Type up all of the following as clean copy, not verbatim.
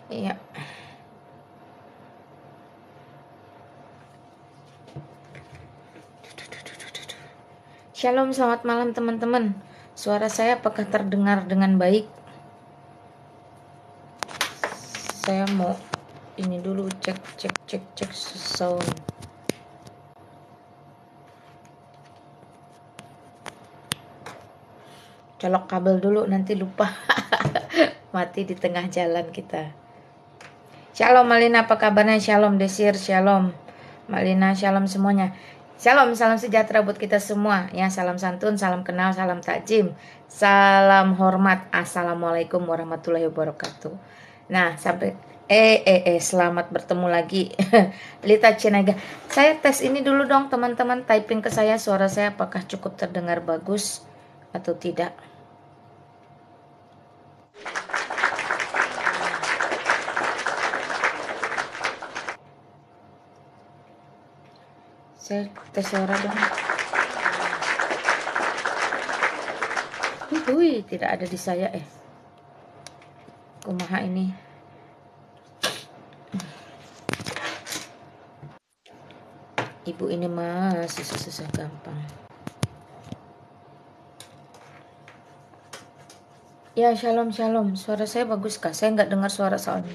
Iya. Shalom, selamat malam teman-teman. Suara saya apakah terdengar dengan baik? Saya mau ini dulu cek sound. Colok kabel dulu, nanti lupa. Mati di tengah jalan kita. Shalom Malina, apa kabarnya? Shalom Desir, shalom Malina, shalom semuanya. Shalom, salam sejahtera buat kita semua ya. Salam santun, salam kenal, salam takjim, salam hormat. Assalamualaikum warahmatullahi wabarakatuh. Nah, sampai selamat bertemu lagi. Lita Cinaga. Saya tes ini dulu dong teman-teman, typing ke saya suara saya apakah cukup terdengar bagus atau tidak. Saya tes suara dong. Tidak ada di saya kumaha ini. Ibu ini masih susah gampang. Ya, shalom shalom. Suara saya bagus kah? Saya nggak dengar suara soalnya.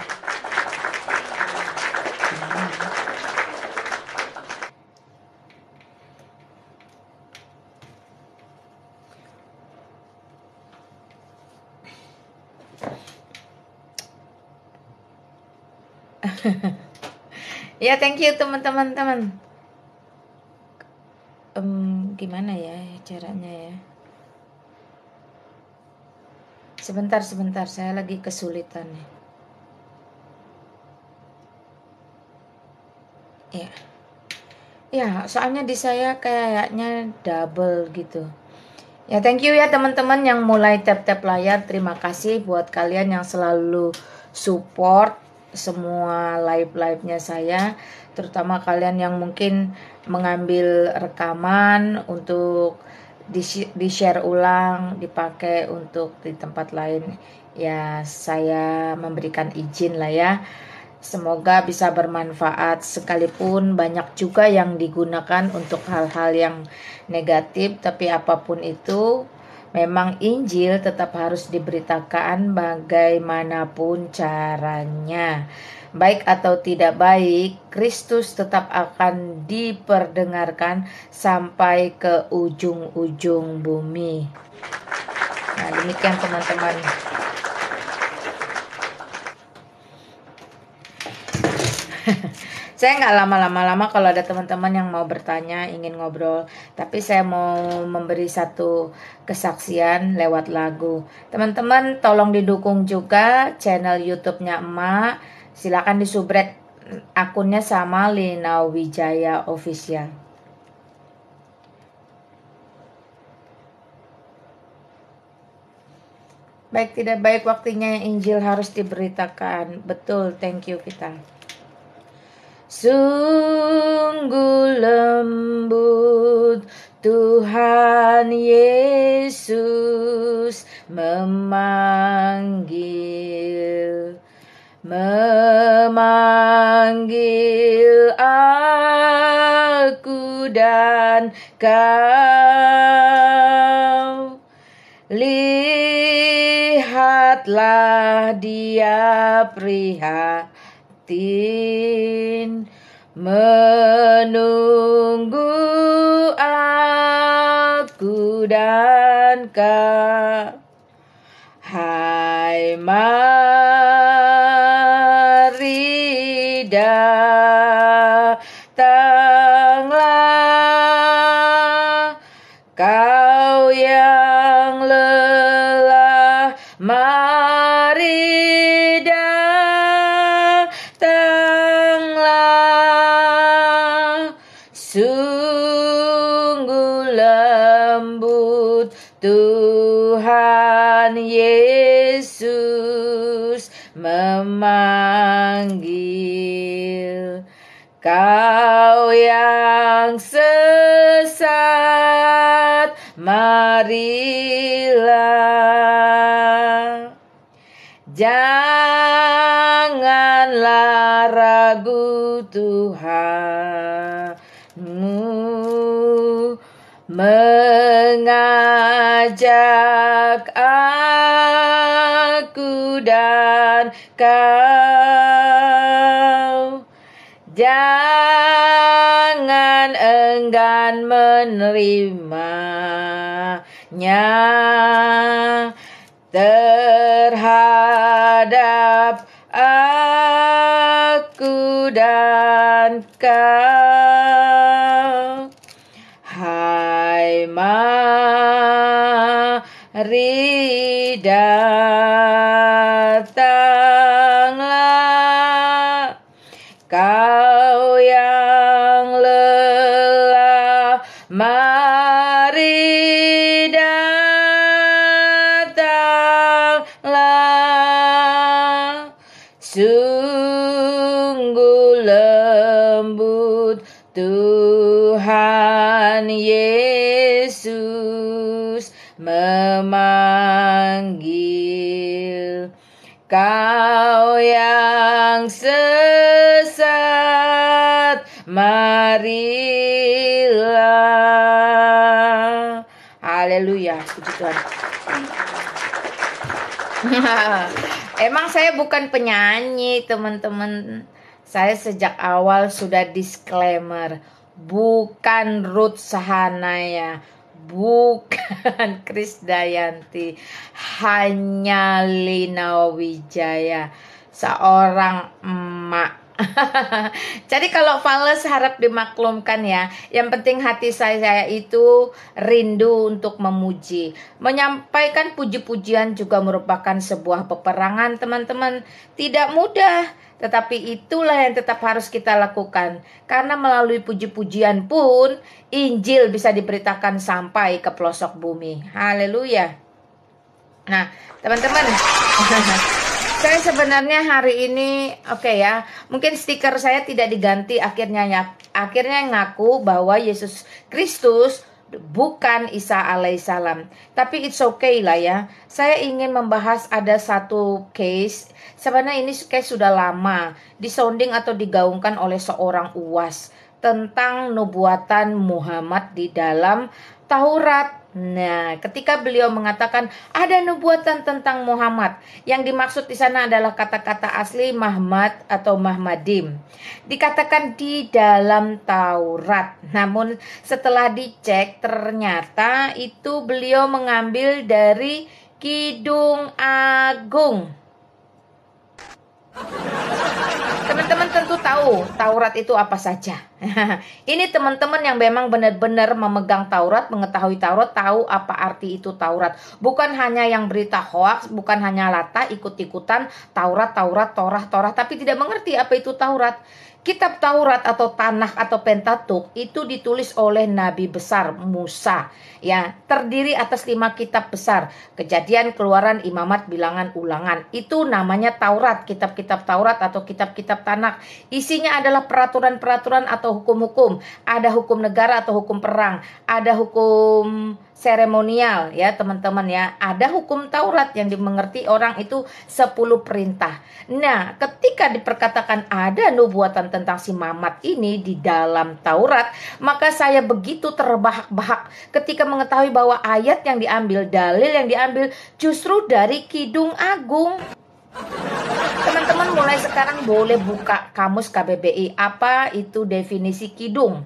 Ya, thank you teman-teman. Gimana ya caranya ya? Sebentar, saya lagi kesulitan nih. Ya. Ya, soalnya di saya kayaknya double gitu. Ya, thank you ya teman-teman yang mulai tap-tap layar. Terima kasih buat kalian yang selalu support semua live-nya saya, terutama kalian yang mungkin mengambil rekaman untuk di-share ulang, dipakai untuk di tempat lain. Ya, saya memberikan izin lah ya. Semoga bisa bermanfaat, sekalipun banyak juga yang digunakan untuk hal-hal yang negatif, tapi apapun itu memang Injil tetap harus diberitakan bagaimanapun caranya. Baik atau tidak baik, Kristus tetap akan diperdengarkan sampai ke ujung-ujung bumi. Nah, demikian teman-teman. Saya nggak lama-lama kalau ada teman-teman yang mau bertanya, ingin ngobrol. Tapi saya mau memberi satu kesaksian lewat lagu. Teman-teman tolong didukung juga channel YouTube-nya Emak. Silakan disubrek akunnya sama Lina Wijaya Official. Baik tidak baik waktunya Injil harus diberitakan. Betul, thank you Vita. Sungguh lembut Tuhan Yesus memanggil aku dan kau. Lihatlah dia prihatin menunggu aku dan kau. Hai mari datanglah kau yang lelah, mari datanglah. Sungguh lembut Tuhan Yesus memanggil kau yang sesat, marilah. Jangan Janganlah ragu Tuhanmu mengajak aku dan kau. Jangan enggan menerimanya terhadap aku dan kau. Hai, mari datanglah kau yang lelah, mari datanglah. Sungguh lembut Tuhan Yesus memanggil kau yang sesat, marilah. Haleluya, puji Tuhan. Emang saya bukan penyanyi, teman-teman. Saya sejak awal sudah disclaimer, bukan Ruth Sahanaya, bukan Krisdayanti, hanya Lina Wijaya, seorang emak. Jadi kalau fales harap dimaklumkan ya. Yang penting hati saya itu rindu untuk memuji. Menyampaikan puji-pujian juga merupakan sebuah peperangan, teman-teman. Tidak mudah, tetapi itulah yang tetap harus kita lakukan. Karena melalui puji-pujian pun Injil bisa diberitakan sampai ke pelosok bumi. Haleluya. Nah, teman-teman, saya sebenarnya hari ini ya, mungkin stiker saya tidak diganti, akhirnya ngaku bahwa Yesus Kristus bukan Isa alaihissalam. Tapi it's okay lah ya. Saya ingin membahas ada satu case. Sebenarnya ini case sudah lama disounding atau digaungkan oleh seorang UAS tentang nubuatan Muhammad di dalam Taurat. Nah, ketika beliau mengatakan ada nubuatan tentang Muhammad, yang dimaksud di sana adalah kata-kata asli Mahmad atau Mahmadim. Dikatakan di dalam Taurat. Namun setelah dicek ternyata itu beliau mengambil dari Kidung Agung. Teman-teman tentu tahu Taurat itu apa saja. Ini teman-teman yang memang benar-benar memegang Taurat, mengetahui Taurat, tahu apa arti itu Taurat. Bukan hanya yang berita hoaks, bukan hanya latah ikut-ikutan Taurat, Torah, tapi tidak mengerti apa itu Taurat. Kitab Taurat atau Tanakh atau Pentatuk itu ditulis oleh Nabi besar Musa, ya, terdiri atas 5 kitab besar, Kejadian, Keluaran, Imamat, Bilangan, Ulangan. Itu namanya Taurat, kitab-kitab Taurat atau kitab-kitab Tanakh. Isinya adalah peraturan-peraturan atau hukum-hukum, ada hukum negara atau hukum perang, ada hukum seremonial ya teman-teman ya. Ada hukum Taurat yang dimengerti orang itu 10 perintah. Nah, ketika diperkatakan ada nubuatan tentang si Muhammad ini di dalam Taurat, maka saya begitu terbahak-bahak ketika mengetahui bahwa ayat yang diambil, dalil yang diambil justru dari Kidung Agung. Teman-teman mulai sekarang boleh buka kamus KBBI. Apa itu definisi kidung?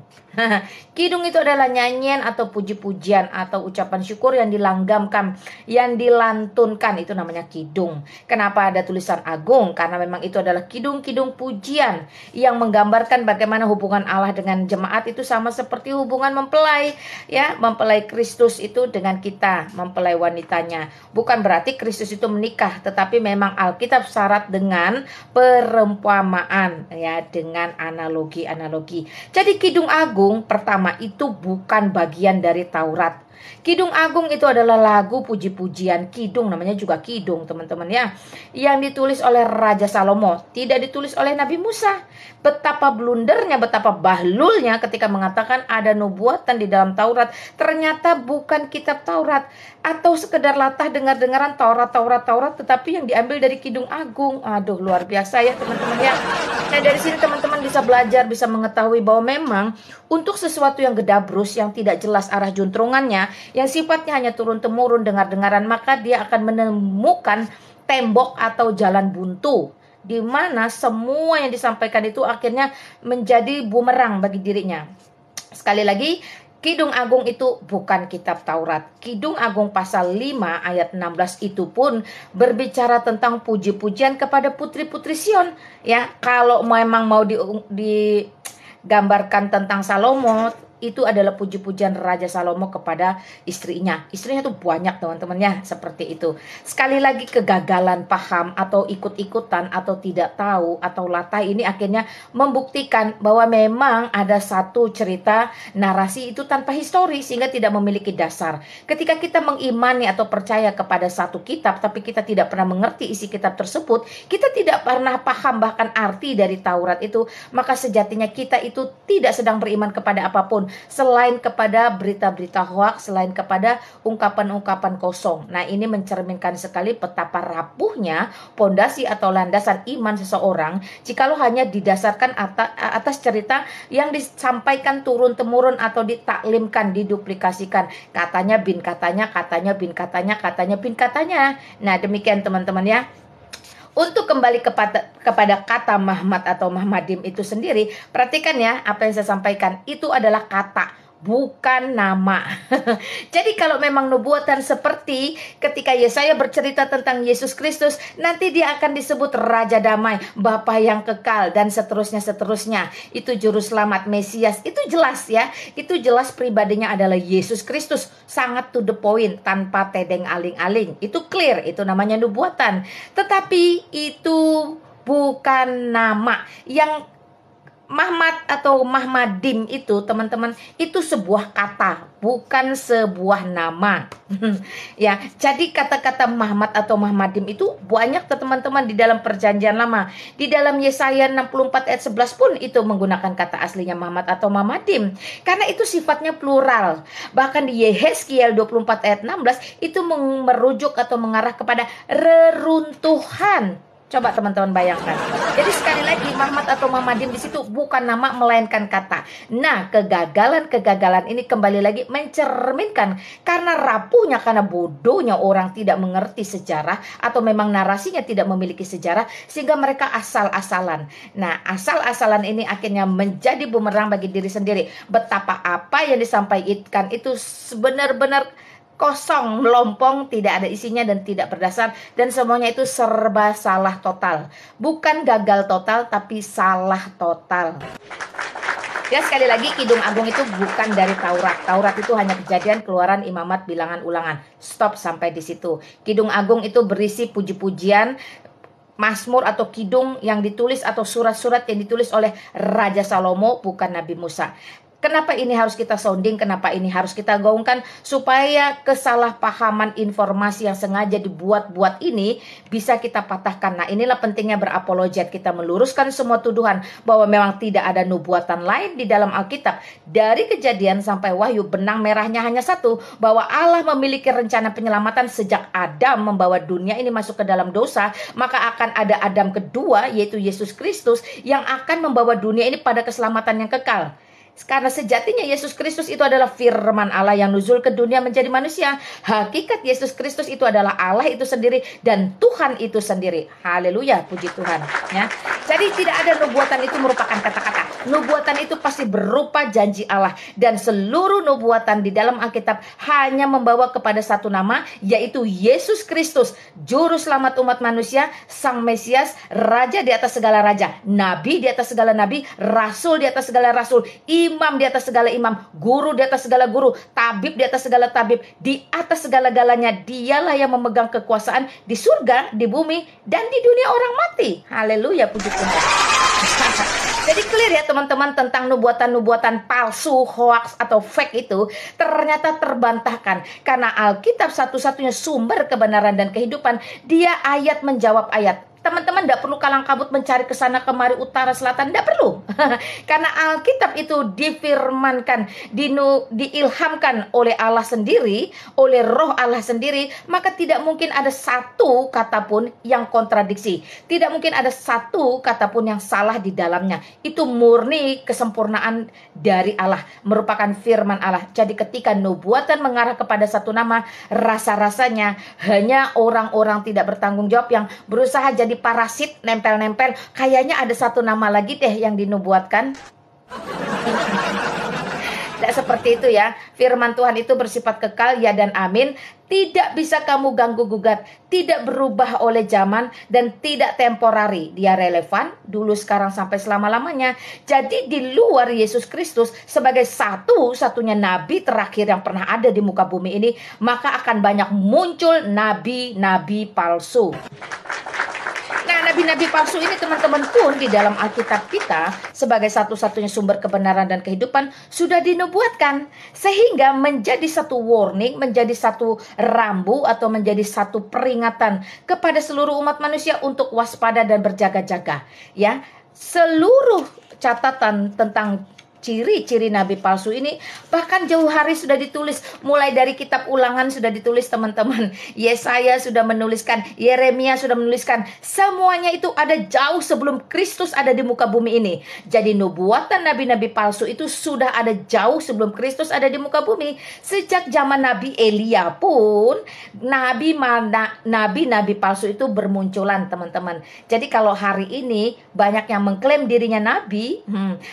Kidung itu adalah nyanyian atau puji-pujian atau ucapan syukur yang dilanggamkan, yang dilantunkan, itu namanya kidung. Kenapa ada tulisan agung? Karena memang itu adalah kidung-kidung pujian yang menggambarkan bagaimana hubungan Allah dengan jemaat itu sama seperti hubungan mempelai, ya, mempelai Kristus itu dengan kita, mempelai wanitanya. Bukan berarti Kristus itu menikah, tetapi memang Alkitab syarat dengan perumpamaan, ya, dengan analogi-analogi. Jadi kidung agung pertama itu bukan bagian dari Taurat. Kidung Agung itu adalah lagu puji-pujian. Kidung namanya juga kidung, teman-teman ya. Yang ditulis oleh Raja Salomo, tidak ditulis oleh Nabi Musa. Betapa blundernya, betapa bahlulnya ketika mengatakan ada nubuatan di dalam Taurat. Ternyata bukan kitab Taurat, atau sekedar latah dengar-dengaran Taurat, tetapi yang diambil dari Kidung Agung. Aduh, luar biasa ya teman-teman ya. Nah, dari sini teman-teman bisa belajar, bisa mengetahui bahwa memang untuk sesuatu yang gedabrus, yang tidak jelas arah juntrungannya, yang sifatnya hanya turun-temurun dengar-dengaran, maka dia akan menemukan tembok atau jalan buntu, di mana semua yang disampaikan itu akhirnya menjadi bumerang bagi dirinya. Sekali lagi, Kidung Agung itu bukan kitab Taurat. Kidung Agung pasal 5 ayat 16 itu pun berbicara tentang puji-pujian kepada putri-putri Sion. Ya, kalau memang mau digambarkan tentang Salomo, itu adalah puji-pujian Raja Salomo kepada istrinya. Istrinya tuh banyak teman-teman ya, seperti itu. Sekali lagi, kegagalan paham atau ikut-ikutan atau tidak tahu atau latah ini akhirnya membuktikan bahwa memang ada satu cerita narasi itu tanpa histori sehingga tidak memiliki dasar. Ketika kita mengimani atau percaya kepada satu kitab tapi kita tidak pernah mengerti isi kitab tersebut, kita tidak pernah paham bahkan arti dari Taurat itu, maka sejatinya kita itu tidak sedang beriman kepada apapun selain kepada berita-berita hoaks, selain kepada ungkapan-ungkapan kosong. Nah, ini mencerminkan sekali betapa rapuhnya pondasi atau landasan iman seseorang jikalau hanya didasarkan atas cerita yang disampaikan turun-temurun atau ditaklimkan, diduplikasikan. Katanya bin katanya, katanya bin katanya, katanya bin katanya. Nah, demikian teman-teman ya. Untuk kembali kepada kata Mahmad atau Mahmadim itu sendiri, perhatikan ya apa yang saya sampaikan. Itu adalah kata, bukan nama. Jadi kalau memang nubuatan seperti ketika Yesaya bercerita tentang Yesus Kristus, nanti dia akan disebut Raja Damai, Bapa yang kekal, dan seterusnya. Itu juru selamat, Mesias. Itu jelas ya. Itu jelas pribadinya adalah Yesus Kristus. Sangat to the point, tanpa tedeng aling-aling. Itu clear, itu namanya nubuatan. Tetapi itu bukan nama. Yang Mahmad atau Mahmadim itu teman-teman, itu sebuah kata, bukan sebuah nama. Ya, jadi kata-kata Mahmad atau Mahmadim itu banyak teman-teman di dalam Perjanjian Lama. Di dalam Yesaya 64 ayat 11 pun itu menggunakan kata aslinya Mahmad atau Mahmadim, karena itu sifatnya plural. Bahkan di Yehezkiel 24 ayat 16 itu merujuk atau mengarah kepada reruntuhan. Coba teman-teman bayangkan. Jadi sekali lagi, Mahmad atau Mahmadim di situ bukan nama melainkan kata. Nah, kegagalan ini kembali lagi mencerminkan karena rapuhnya, karena bodohnya orang tidak mengerti sejarah atau memang narasinya tidak memiliki sejarah sehingga mereka asal-asalan. Nah, asal-asalan ini akhirnya menjadi bumerang bagi diri sendiri. Betapa apa yang disampaikan itu benar-benar kosong, melompong, tidak ada isinya dan tidak berdasar, dan semuanya itu serba salah total. Bukan gagal total, tapi salah total. Ya, sekali lagi, Kidung Agung itu bukan dari Taurat. Taurat itu hanya Kejadian, Keluaran, Imamat, Bilangan, Ulangan. Stop sampai di situ. Kidung Agung itu berisi puji-pujian, Mazmur atau kidung yang ditulis atau surat-surat yang ditulis oleh Raja Salomo, bukan Nabi Musa. Kenapa ini harus kita sounding, kenapa ini harus kita gaungkan? Supaya kesalahpahaman informasi yang sengaja dibuat-buat ini bisa kita patahkan. Nah, inilah pentingnya berapologet. Kita meluruskan semua tuduhan bahwa memang tidak ada nubuatan lain di dalam Alkitab. Dari Kejadian sampai Wahyu, benang merahnya hanya satu, bahwa Allah memiliki rencana penyelamatan sejak Adam membawa dunia ini masuk ke dalam dosa. Maka akan ada Adam kedua, yaitu Yesus Kristus, yang akan membawa dunia ini pada keselamatan yang kekal. Karena sejatinya Yesus Kristus itu adalah firman Allah yang nuzul ke dunia menjadi manusia. Hakikat Yesus Kristus itu adalah Allah itu sendiri dan Tuhan itu sendiri. Haleluya, puji Tuhan ya. Jadi tidak ada nubuatan itu merupakan kata-kata. Nubuatan itu pasti berupa janji Allah. Dan seluruh nubuatan di dalam Alkitab hanya membawa kepada satu nama, yaitu Yesus Kristus, Juru Selamat umat manusia, Sang Mesias, Raja di atas segala raja, Nabi di atas segala nabi, Rasul di atas segala rasul, Imam di atas segala imam, Guru di atas segala guru, Tabib di atas segala tabib, di atas segala-galanya dialah yang memegang kekuasaan di surga, di bumi, dan di dunia orang mati. Haleluya, puji Tuhan. Jadi clear ya teman-teman, tentang nubuatan-nubuatan palsu, hoax atau fake itu ternyata terbantahkan. Karena Alkitab satu-satunya sumber kebenaran dan kehidupan, dia ayat menjawab ayat. Teman-teman tidak perlu kalang kabut mencari ke sana kemari, utara selatan, tidak perlu. Karena Alkitab itu difirmankan, diilhamkan oleh Allah sendiri, oleh Roh Allah sendiri, maka tidak mungkin ada satu kata pun yang kontradiksi. Tidak mungkin ada satu kata pun yang salah di dalamnya. Itu murni kesempurnaan dari Allah, merupakan firman Allah. Jadi ketika nubuatan mengarah kepada satu nama, rasa-rasanya hanya orang-orang tidak bertanggung jawab yang berusaha jadi parasit, nempel-nempel. Kayaknya ada satu nama lagi deh yang dinubuatkan. Tidak seperti itu ya. Firman Tuhan itu bersifat kekal, ya dan amin. Tidak bisa kamu ganggu-gugat, tidak berubah oleh zaman, dan tidak temporari. Dia relevan dulu, sekarang, sampai selama-lamanya. Jadi di luar Yesus Kristus sebagai satu-satunya nabi terakhir yang pernah ada di muka bumi ini, maka akan banyak muncul nabi-nabi palsu. Nah, nabi-nabi palsu ini teman-teman pun di dalam Alkitab kita sebagai satu-satunya sumber kebenaran dan kehidupan sudah dinubuatkan. Sehingga menjadi satu warning, menjadi satu rambu atau menjadi satu peringatan kepada seluruh umat manusia untuk waspada dan berjaga-jaga. Ya, seluruh catatan tentang ciri-ciri nabi palsu ini bahkan jauh hari sudah ditulis. Mulai dari kitab Ulangan sudah ditulis teman-teman, Yesaya sudah menuliskan, Yeremia sudah menuliskan. Semuanya itu ada jauh sebelum Kristus ada di muka bumi ini. Jadi nubuatan nabi-nabi palsu itu sudah ada jauh sebelum Kristus ada di muka bumi. Sejak zaman Nabi Elia pun nabi-nabi palsu itu bermunculan teman-teman. Jadi kalau hari ini banyak yang mengklaim dirinya nabi,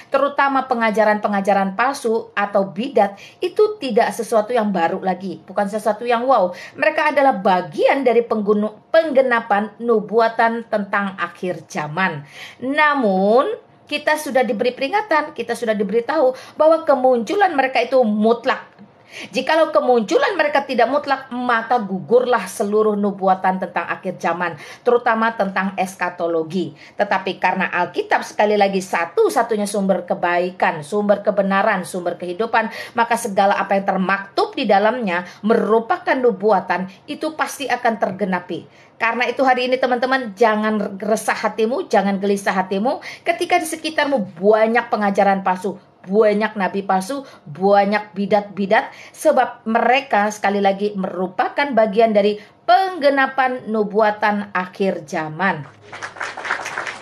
terutama pengajaran palsu atau bidat, itu tidak sesuatu yang baru lagi, bukan sesuatu yang wow. Mereka adalah bagian dari penggenapan nubuatan tentang akhir zaman. Namun kita sudah diberi peringatan, kita sudah diberitahu bahwa kemunculan mereka itu mutlak. Jikalau kemunculan mereka tidak mutlak, maka gugurlah seluruh nubuatan tentang akhir zaman, terutama tentang eskatologi. Tetapi karena Alkitab sekali lagi satu-satunya sumber kebaikan, sumber kebenaran, sumber kehidupan, maka segala apa yang termaktub di dalamnya merupakan nubuatan, itu pasti akan tergenapi. Karena itu hari ini teman-teman, jangan resah hatimu, jangan gelisah hatimu ketika di sekitarmu banyak pengajaran palsu, banyak nabi palsu, banyak bidat-bidat, sebab mereka sekali lagi merupakan bagian dari penggenapan nubuatan akhir zaman.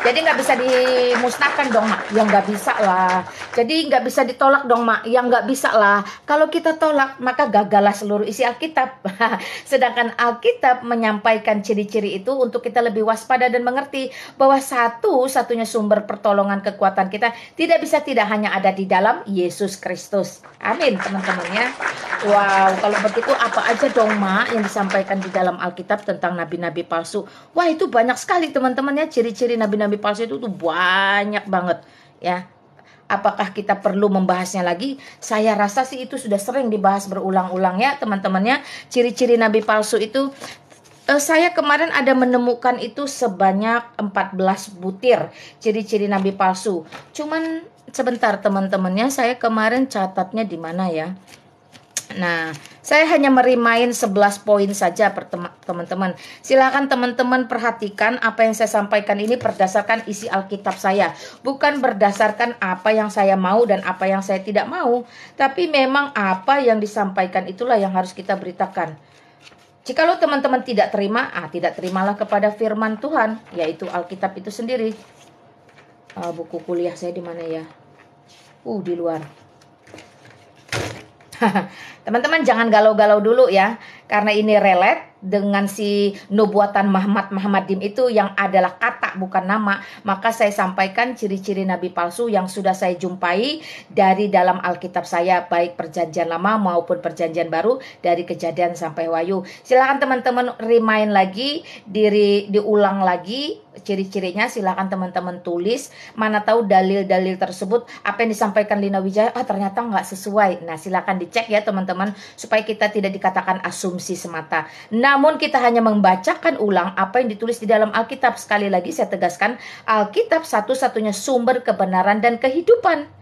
Jadi nggak bisa dimusnahkan dong mak, ya nggak bisa lah. Jadi nggak bisa ditolak dong mak, ya nggak bisa lah. Kalau kita tolak maka gagallah seluruh isi Alkitab. Sedangkan Alkitab menyampaikan ciri-ciri itu untuk kita lebih waspada dan mengerti bahwa satu-satunya sumber pertolongan kekuatan kita tidak bisa tidak hanya ada di dalam Yesus Kristus. Amin teman-teman ya. Wow, kalau begitu apa aja dong mak yang disampaikan di dalam Alkitab tentang nabi-nabi palsu? Wah, itu banyak sekali teman-teman ya, ciri-ciri nabi-nabi palsu itu tuh banyak banget ya. Apakah kita perlu membahasnya lagi? Saya rasa sih itu sudah sering dibahas berulang-ulang ya teman-temannya. Ciri-ciri nabi palsu itu saya kemarin ada menemukan itu sebanyak 14 butir ciri-ciri nabi palsu. Cuman sebentar teman-temannya, saya kemarin catatnya di mana ya? Nah, saya hanya merimain 11 poin saja teman-teman. Silakan teman-teman perhatikan apa yang saya sampaikan ini berdasarkan isi Alkitab saya. Bukan berdasarkan apa yang saya mau dan apa yang saya tidak mau. Tapi memang apa yang disampaikan itulah yang harus kita beritakan. Jikalau teman-teman tidak terima, tidak terimalah kepada firman Tuhan, yaitu Alkitab itu sendiri. Buku kuliah saya di mana ya? Di luar. Teman-teman jangan galau-galau dulu ya, karena ini relate dengan si nubuatan Muhammadim itu yang adalah kata bukan nama. Maka saya sampaikan ciri-ciri nabi palsu yang sudah saya jumpai dari dalam Alkitab saya, baik perjanjian lama maupun perjanjian baru, dari Kejadian sampai Wahyu. Silakan teman-teman remind lagi, diulang lagi ciri-cirinya. Silakan teman-teman tulis, mana tahu dalil-dalil tersebut apa yang disampaikan Lina Wijaya ternyata nggak sesuai. Nah silakan dicek ya teman-teman, supaya kita tidak dikatakan asumsi asumsi semata. Namun kita hanya membacakan ulang apa yang ditulis di dalam Alkitab. Sekali lagi saya tegaskan, Alkitab satu-satunya sumber kebenaran dan kehidupan.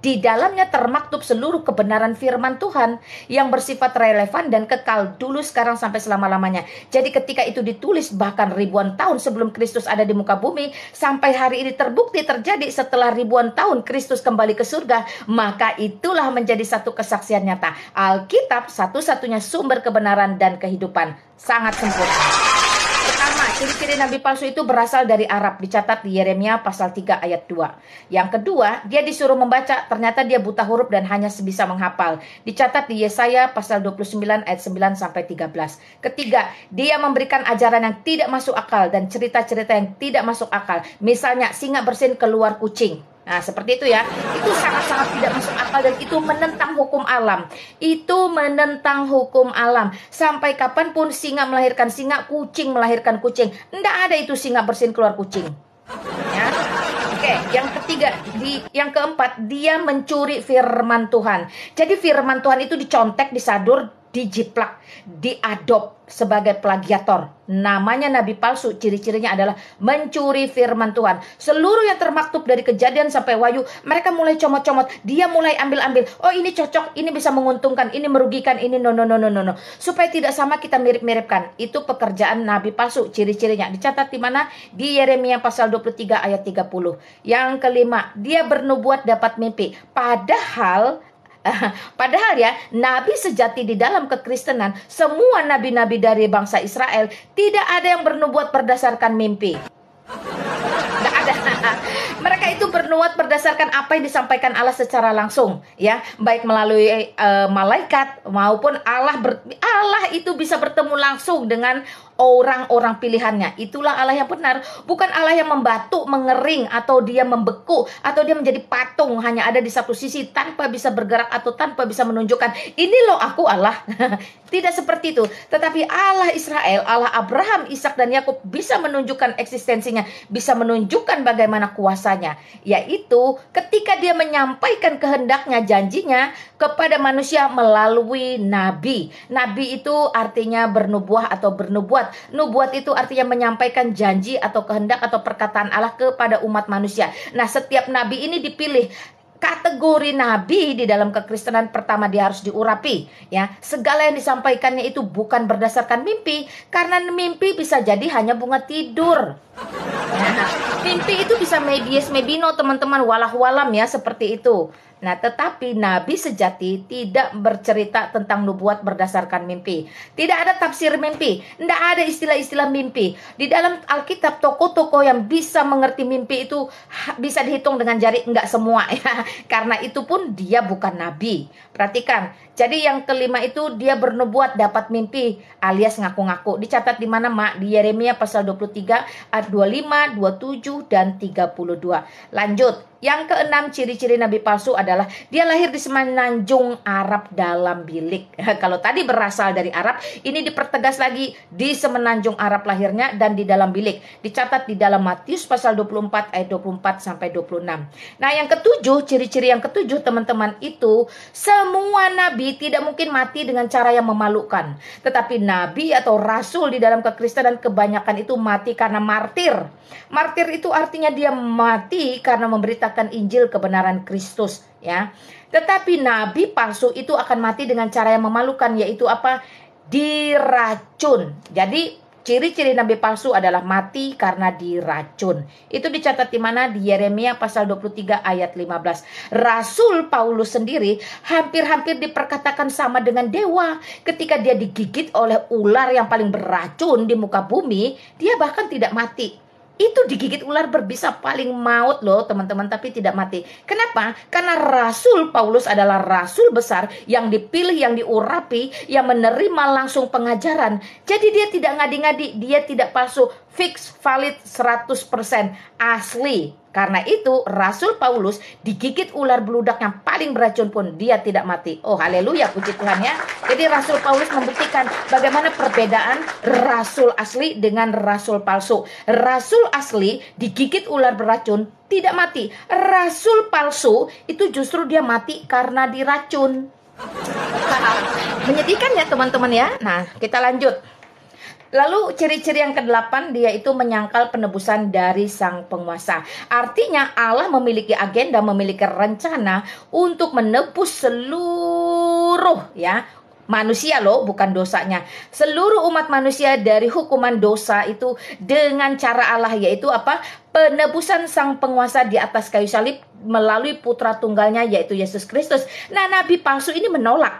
Di dalamnya termaktub seluruh kebenaran firman Tuhan yang bersifat relevan dan kekal dulu, sekarang, sampai selama-lamanya. Jadi ketika itu ditulis bahkan ribuan tahun sebelum Kristus ada di muka bumi, sampai hari ini terbukti terjadi setelah ribuan tahun Kristus kembali ke surga, maka itulah menjadi satu kesaksian nyata. Alkitab satu-satunya sumber kebenaran dan kehidupan. Sangat sempurna. Pertama, ciri-ciri nabi palsu itu berasal dari Arab, dicatat di Yeremia pasal 3 ayat 2. Yang kedua, dia disuruh membaca, ternyata dia buta huruf dan hanya bisa menghafal, dicatat di Yesaya pasal 29 ayat 9 sampai 13. Ketiga, dia memberikan ajaran yang tidak masuk akal dan cerita-cerita yang tidak masuk akal. Misalnya, singa bersin keluar kucing. Nah, seperti itu ya. Itu sangat-sangat tidak masuk akal dan itu menentang hukum alam. Itu menentang hukum alam. Sampai kapanpun singa melahirkan singa, kucing melahirkan kucing. Tidak ada itu singa bersin keluar kucing. Ya. Oke, yang ketiga, yang keempat, dia mencuri firman Tuhan. Jadi firman Tuhan itu dicontek, disadur, dijiplak, diadop sebagai plagiator. Namanya nabi palsu, ciri-cirinya adalah mencuri firman Tuhan. Seluruh yang termaktub dari Kejadian sampai Wahyu, mereka mulai comot-comot, dia mulai ambil-ambil. Oh, ini cocok, ini bisa menguntungkan, ini merugikan, ini no. Supaya tidak sama kita mirip-miripkan. Itu pekerjaan nabi palsu, ciri-cirinya. Dicatat di mana? Di Yeremia pasal 23 ayat 30. Yang kelima, dia bernubuat dapat mimpi. Padahal ya, nabi sejati di dalam kekristenan, semua nabi-nabi dari bangsa Israel, tidak ada yang bernubuat berdasarkan mimpi. Tidak ada. Mereka itu bernubuat berdasarkan apa yang disampaikan Allah secara langsung, ya, baik melalui malaikat maupun Allah itu bisa bertemu langsung dengan orang-orang pilihannya. Itulah Allah yang benar, bukan Allah yang membatu, mengering, atau dia membeku, atau dia menjadi patung hanya ada di satu sisi tanpa bisa bergerak atau tanpa bisa menunjukkan, ini loh aku Allah. Tidak seperti itu. Tetapi Allah Israel, Allah Abraham, Ishak dan Yakub bisa menunjukkan eksistensinya, bisa menunjukkan bagaimana kuasanya, yaitu ketika dia menyampaikan kehendaknya, janjinya kepada manusia melalui nabi. Nabi itu artinya bernubuah atau bernubuat. Nubuat itu artinya menyampaikan janji atau kehendak atau perkataan Allah kepada umat manusia. Nah, setiap nabi ini dipilih. Kategori nabi di dalam kekristenan, pertama dia harus diurapi, ya. Segala yang disampaikannya itu bukan berdasarkan mimpi, karena mimpi bisa jadi hanya bunga tidur. Nah, mimpi itu bisa medias mebino, teman-teman, walah-walam ya, seperti itu. Nah, tetapi nabi sejati tidak bercerita tentang nubuat berdasarkan mimpi. Tidak ada tafsir mimpi, tidak ada istilah-istilah mimpi. Di dalam Alkitab, tokoh-tokoh yang bisa mengerti mimpi itu bisa dihitung dengan jari, enggak semua ya. Karena itu pun dia bukan nabi. Perhatikan. Jadi yang kelima itu dia bernubuat dapat mimpi alias ngaku-ngaku. Dicatat di mana, Mak? Di Yeremia pasal 23 ayat 25, 27 dan 32. Lanjut. Yang keenam, ciri-ciri nabi palsu adalah dia lahir di semenanjung Arab dalam bilik. Kalau tadi berasal dari Arab, ini dipertegas lagi di semenanjung Arab lahirnya dan di dalam bilik. Dicatat di dalam Matius pasal 24 ayat 24 sampai 26. Nah, yang ketujuh, ciri-ciri yang ketujuh, teman-teman, itu semua nabi tidak mungkin mati dengan cara yang memalukan. Tetapi nabi atau rasul di dalam kekristenan kebanyakan itu mati karena martir. Martir itu artinya dia mati karena memberitakan Injil kebenaran Kristus, ya. Tetapi nabi palsu itu akan mati dengan cara yang memalukan, yaitu apa? Diracun. Jadi ciri-ciri nabi palsu adalah mati karena diracun. Itu dicatat di mana? Di Yeremia pasal 23 ayat 15. Rasul Paulus sendiri hampir-hampir diperkatakan sama dengan dewa. Ketika dia digigit oleh ular yang paling beracun di muka bumi, dia bahkan tidak mati. Itu digigit ular berbisa paling maut loh, teman-teman, tapi tidak mati. Kenapa? Karena Rasul Paulus adalah rasul besar yang dipilih, yang diurapi, yang menerima langsung pengajaran. Jadi dia tidak ngadi-ngadi, dia tidak palsu, fix, valid, 100% asli. Karena itu Rasul Paulus digigit ular beludak yang paling beracun pun dia tidak mati. Oh, haleluya, puji Tuhan ya. Jadi Rasul Paulus membuktikan bagaimana perbedaan rasul asli dengan rasul palsu. Rasul asli digigit ular beracun tidak mati. Rasul palsu itu justru dia mati karena diracun. Menyedihkan ya teman-teman ya. Nah, kita lanjut. Lalu ciri-ciri yang ke-8, dia itu menyangkal penebusan dari sang penguasa. Artinya Allah memiliki agenda, memiliki rencana untuk menebus seluruh ya manusia loh, bukan dosanya. Seluruh umat manusia dari hukuman dosa itu dengan cara Allah, yaitu apa? Penebusan sang penguasa di atas kayu salib melalui putra tunggalnya yaitu Yesus Kristus. Nah, nabi palsu ini menolak.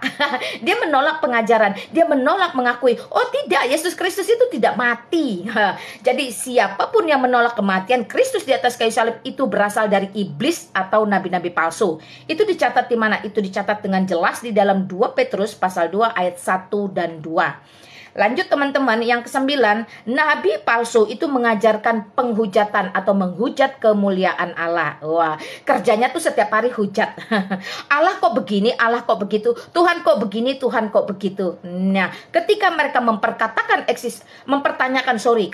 Dia menolak pengajaran, dia menolak mengakui, oh tidak, Yesus Kristus itu tidak mati. Jadi siapapun yang menolak kematian Kristus di atas kayu salib itu berasal dari iblis atau nabi-nabi palsu. Itu dicatat di mana? Itu dicatat dengan jelas di dalam 2 Petrus pasal 2 ayat 1 dan 2. Lanjut teman-teman, yang ke-9, nabi palsu itu mengajarkan penghujatan atau menghujat kemuliaan Allah. Wah, kerjanya tuh setiap hari hujat. Allah kok begini, Allah kok begitu, Tuhan kok begini, Tuhan kok begitu. Nah, ketika mereka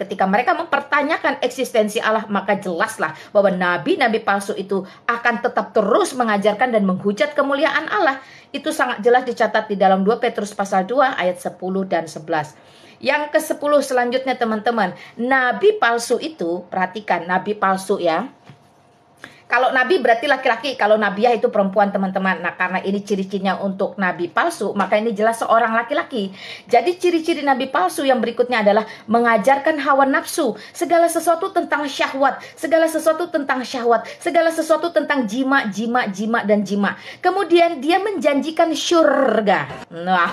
ketika mereka mempertanyakan eksistensi Allah, maka jelaslah bahwa nabi-nabi palsu itu akan tetap terus mengajarkan dan menghujat kemuliaan Allah. Itu sangat jelas dicatat di dalam 2 Petrus pasal 2 ayat 10 dan 11. Yang ke-10 selanjutnya teman-teman, nabi palsu itu, perhatikan, nabi palsu ya. Kalau nabi berarti laki-laki, kalau nabiah itu perempuan teman-teman. Nah, karena ini ciri-cirinya untuk nabi palsu, maka ini jelas seorang laki-laki. Jadi ciri-ciri nabi palsu yang berikutnya adalah mengajarkan hawa nafsu, segala sesuatu tentang syahwat, segala sesuatu tentang syahwat, segala sesuatu tentang jima, dan jima. Kemudian dia menjanjikan syurga. Nah,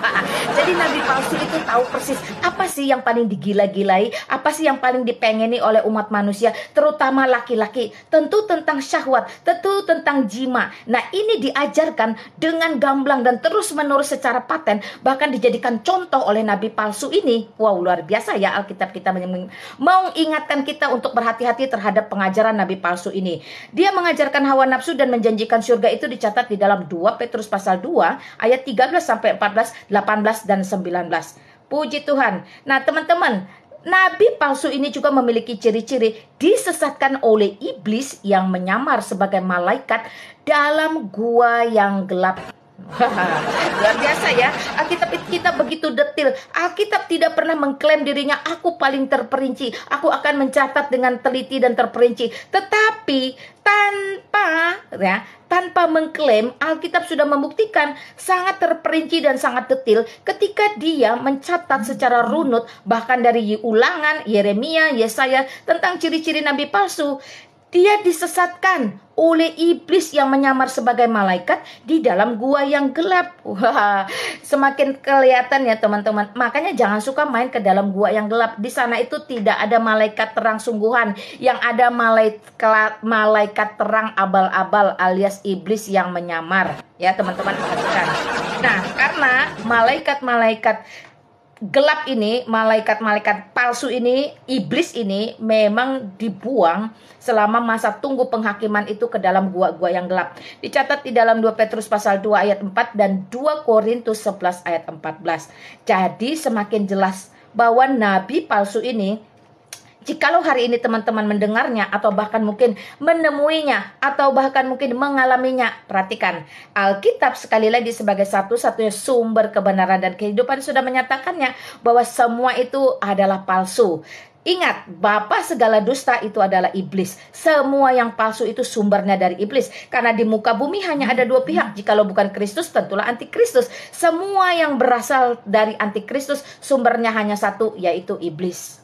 jadi nabi palsu itu tahu persis apa sih yang paling digila-gilai, apa sih yang paling dipengeni oleh umat manusia, terutama laki-laki. Tentu tentang syahwat, tentu tentang jima. Nah, ini diajarkan dengan gamblang dan terus-menerus secara paten, bahkan dijadikan contoh oleh nabi palsu ini. Wow, luar biasa ya Alkitab kita mengingatkan kita untuk berhati-hati terhadap pengajaran nabi palsu ini. Dia mengajarkan hawa nafsu dan menjanjikan surga, itu dicatat di dalam 2 Petrus pasal 2 ayat 13 sampai 14, 18 dan 19. Puji Tuhan. Nah, teman-teman, nabi palsu ini juga memiliki ciri-ciri disesatkan oleh iblis yang menyamar sebagai malaikat dalam gua yang gelap. Luar biasa ya, Alkitab kita begitu detil. Alkitab tidak pernah mengklaim dirinya aku paling terperinci, aku akan mencatat dengan teliti dan terperinci. Tetapi tanpa mengklaim, Alkitab sudah membuktikan sangat terperinci dan sangat detil ketika dia mencatat secara runut, bahkan dari Ulangan, Yeremia, Yesaya, tentang ciri-ciri nabi palsu. Dia disesatkan oleh iblis yang menyamar sebagai malaikat di dalam gua yang gelap. Wah, semakin kelihatan ya teman-teman. Makanya jangan suka main ke dalam gua yang gelap. Di sana itu tidak ada malaikat terang sungguhan. Yang ada malaikat terang abal-abal alias iblis yang menyamar. Ya teman-teman, perhatikan. Nah, karena malaikat-malaikat gelap ini, malaikat-malaikat palsu ini, iblis ini memang dibuang selama masa tunggu penghakiman itu ke dalam gua-gua yang gelap. Dicatat di dalam 2 Petrus pasal 2 ayat 4 dan 2 Korintus 11 ayat 14. Jadi semakin jelas bahwa nabi palsu ini, jikalau hari ini teman-teman mendengarnya atau bahkan mungkin menemuinya atau bahkan mungkin mengalaminya, perhatikan, Alkitab sekali lagi sebagai satu-satunya sumber kebenaran dan kehidupan sudah menyatakannya bahwa semua itu adalah palsu. Ingat, bapa segala dusta itu adalah iblis. Semua yang palsu itu sumbernya dari iblis. Karena di muka bumi hanya ada dua pihak. Jikalau bukan Kristus, tentulah antikristus. Semua yang berasal dari antikristus sumbernya hanya satu, yaitu iblis.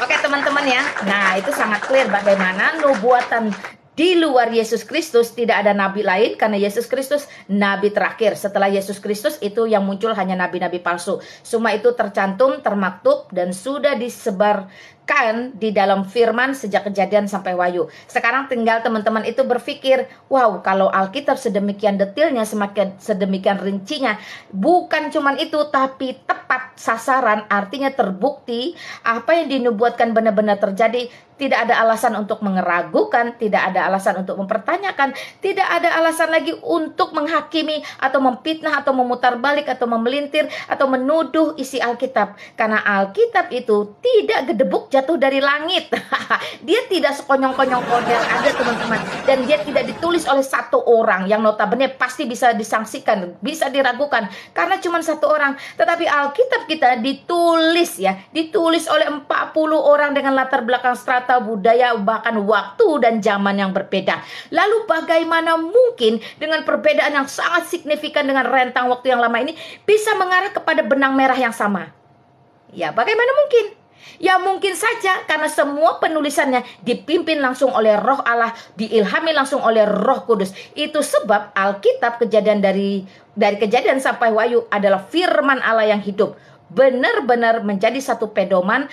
Oke teman-teman ya, nah itu sangat clear bagaimana nubuatan di luar Yesus Kristus tidak ada nabi lain, karena Yesus Kristus nabi terakhir. Setelah Yesus Kristus itu yang muncul hanya nabi-nabi palsu. Semua itu tercantum, termaktub dan sudah disebarkan di dalam firman sejak Kejadian sampai Wahyu. Sekarang tinggal teman-teman itu berpikir, wow, kalau Alkitab sedemikian detailnya, semakin sedemikian rincinya, bukan cuman itu tapi tepat sasaran, artinya terbukti apa yang dinubuatkan benar-benar terjadi. Tidak ada alasan untuk mengeragukan, tidak ada alasan untuk mempertanyakan, tidak ada alasan lagi untuk menghakimi atau memfitnah atau memutarbalik atau memelintir atau menuduh isi Alkitab. Karena Alkitab itu tidak gedebuk jatuh dari langit. Dia tidak sekonyong-konyong yang ada, teman-teman. Dan dia tidak ditulis oleh satu orang yang notabene pasti bisa disangsikan, bisa diragukan karena cuma satu orang. Tetapi Alkitab kita ditulis oleh 40 orang dengan latar belakang strata budaya, bahkan waktu dan zaman yang berbeda. Lalu bagaimana mungkin dengan perbedaan yang sangat signifikan dengan rentang waktu yang lama ini bisa mengarah kepada benang merah yang sama? Ya, bagaimana mungkin? Ya mungkin saja karena semua penulisannya dipimpin langsung oleh Roh Allah, diilhami langsung oleh Roh Kudus. Itu sebab Alkitab kejadian dari Kejadian sampai Wahyu adalah firman Allah yang hidup. Benar-benar menjadi satu pedoman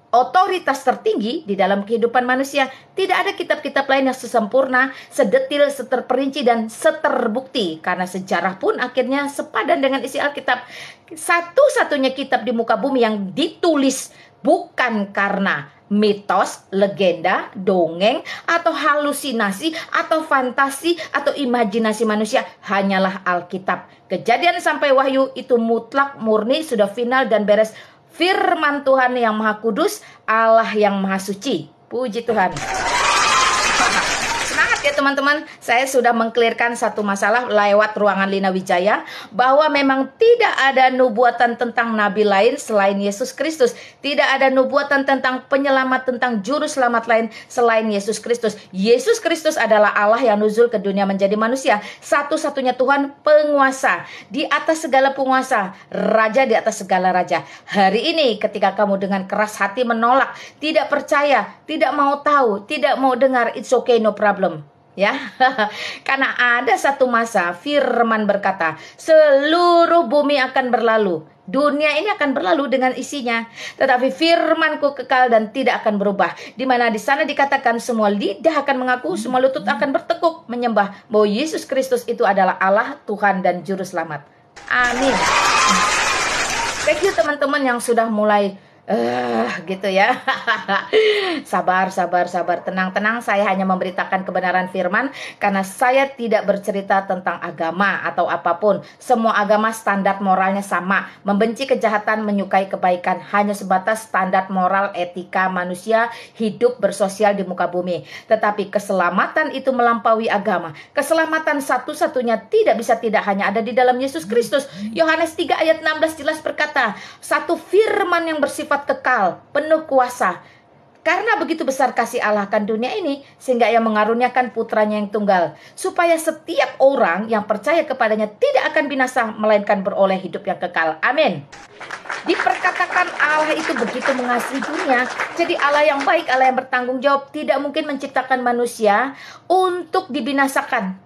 otoritas tertinggi di dalam kehidupan manusia. Tidak ada kitab-kitab lain yang sesempurna, sedetil, seterperinci, dan seterbukti. Karena sejarah pun akhirnya sepadan dengan isi Alkitab. Satu-satunya kitab di muka bumi yang ditulis bukan karena mitos, legenda, dongeng, atau halusinasi, atau fantasi, atau imajinasi manusia, hanyalah Alkitab. Kejadian sampai Wahyu itu mutlak, murni, sudah final dan beres. Firman Tuhan yang Maha Kudus, Allah yang Maha Suci. Puji Tuhan. Semangat ya teman-teman. Saya sudah mengklirkan satu masalah lewat ruangan Lina Wijaya, bahwa memang tidak ada nubuatan tentang nabi lain selain Yesus Kristus. Tidak ada nubuatan tentang penyelamat, tentang juru selamat lain selain Yesus Kristus. Yesus Kristus adalah Allah yang nuzul ke dunia menjadi manusia. Satu-satunya Tuhan, penguasa di atas segala penguasa, raja di atas segala raja. Hari ini ketika kamu dengan keras hati menolak, tidak percaya, tidak mau tahu, tidak mau dengar, it's okay, no problem. Ya, karena ada satu masa firman berkata, seluruh bumi akan berlalu, dunia ini akan berlalu dengan isinya, tetapi firmanku kekal dan tidak akan berubah. Di mana di sana dikatakan semua lidah akan mengaku, semua lutut akan bertekuk menyembah bahwa Yesus Kristus itu adalah Allah, Tuhan dan Juru Selamat. Amin. Thank you teman-teman yang sudah mulai gitu ya. Sabar, tenang. Saya hanya memberitakan kebenaran firman karena saya tidak bercerita tentang agama atau apapun. Semua agama standar moralnya sama, membenci kejahatan, menyukai kebaikan, hanya sebatas standar moral etika manusia hidup bersosial di muka bumi. Tetapi keselamatan itu melampaui agama. Keselamatan satu-satunya tidak hanya ada di dalam Yesus Kristus. Yohanes 3 ayat 16 jelas berkata, satu firman yang bersifat kekal, penuh kuasa. Karena begitu besar kasih Allah akan dunia ini, sehingga Ia mengaruniakan putranya yang tunggal, supaya setiap orang yang percaya kepadanya tidak akan binasa, melainkan beroleh hidup yang kekal. Amin. Diperkatakan Allah itu begitu mengasihi dunia. Jadi Allah yang baik, Allah yang bertanggung jawab, tidak mungkin menciptakan manusia untuk dibinasakan.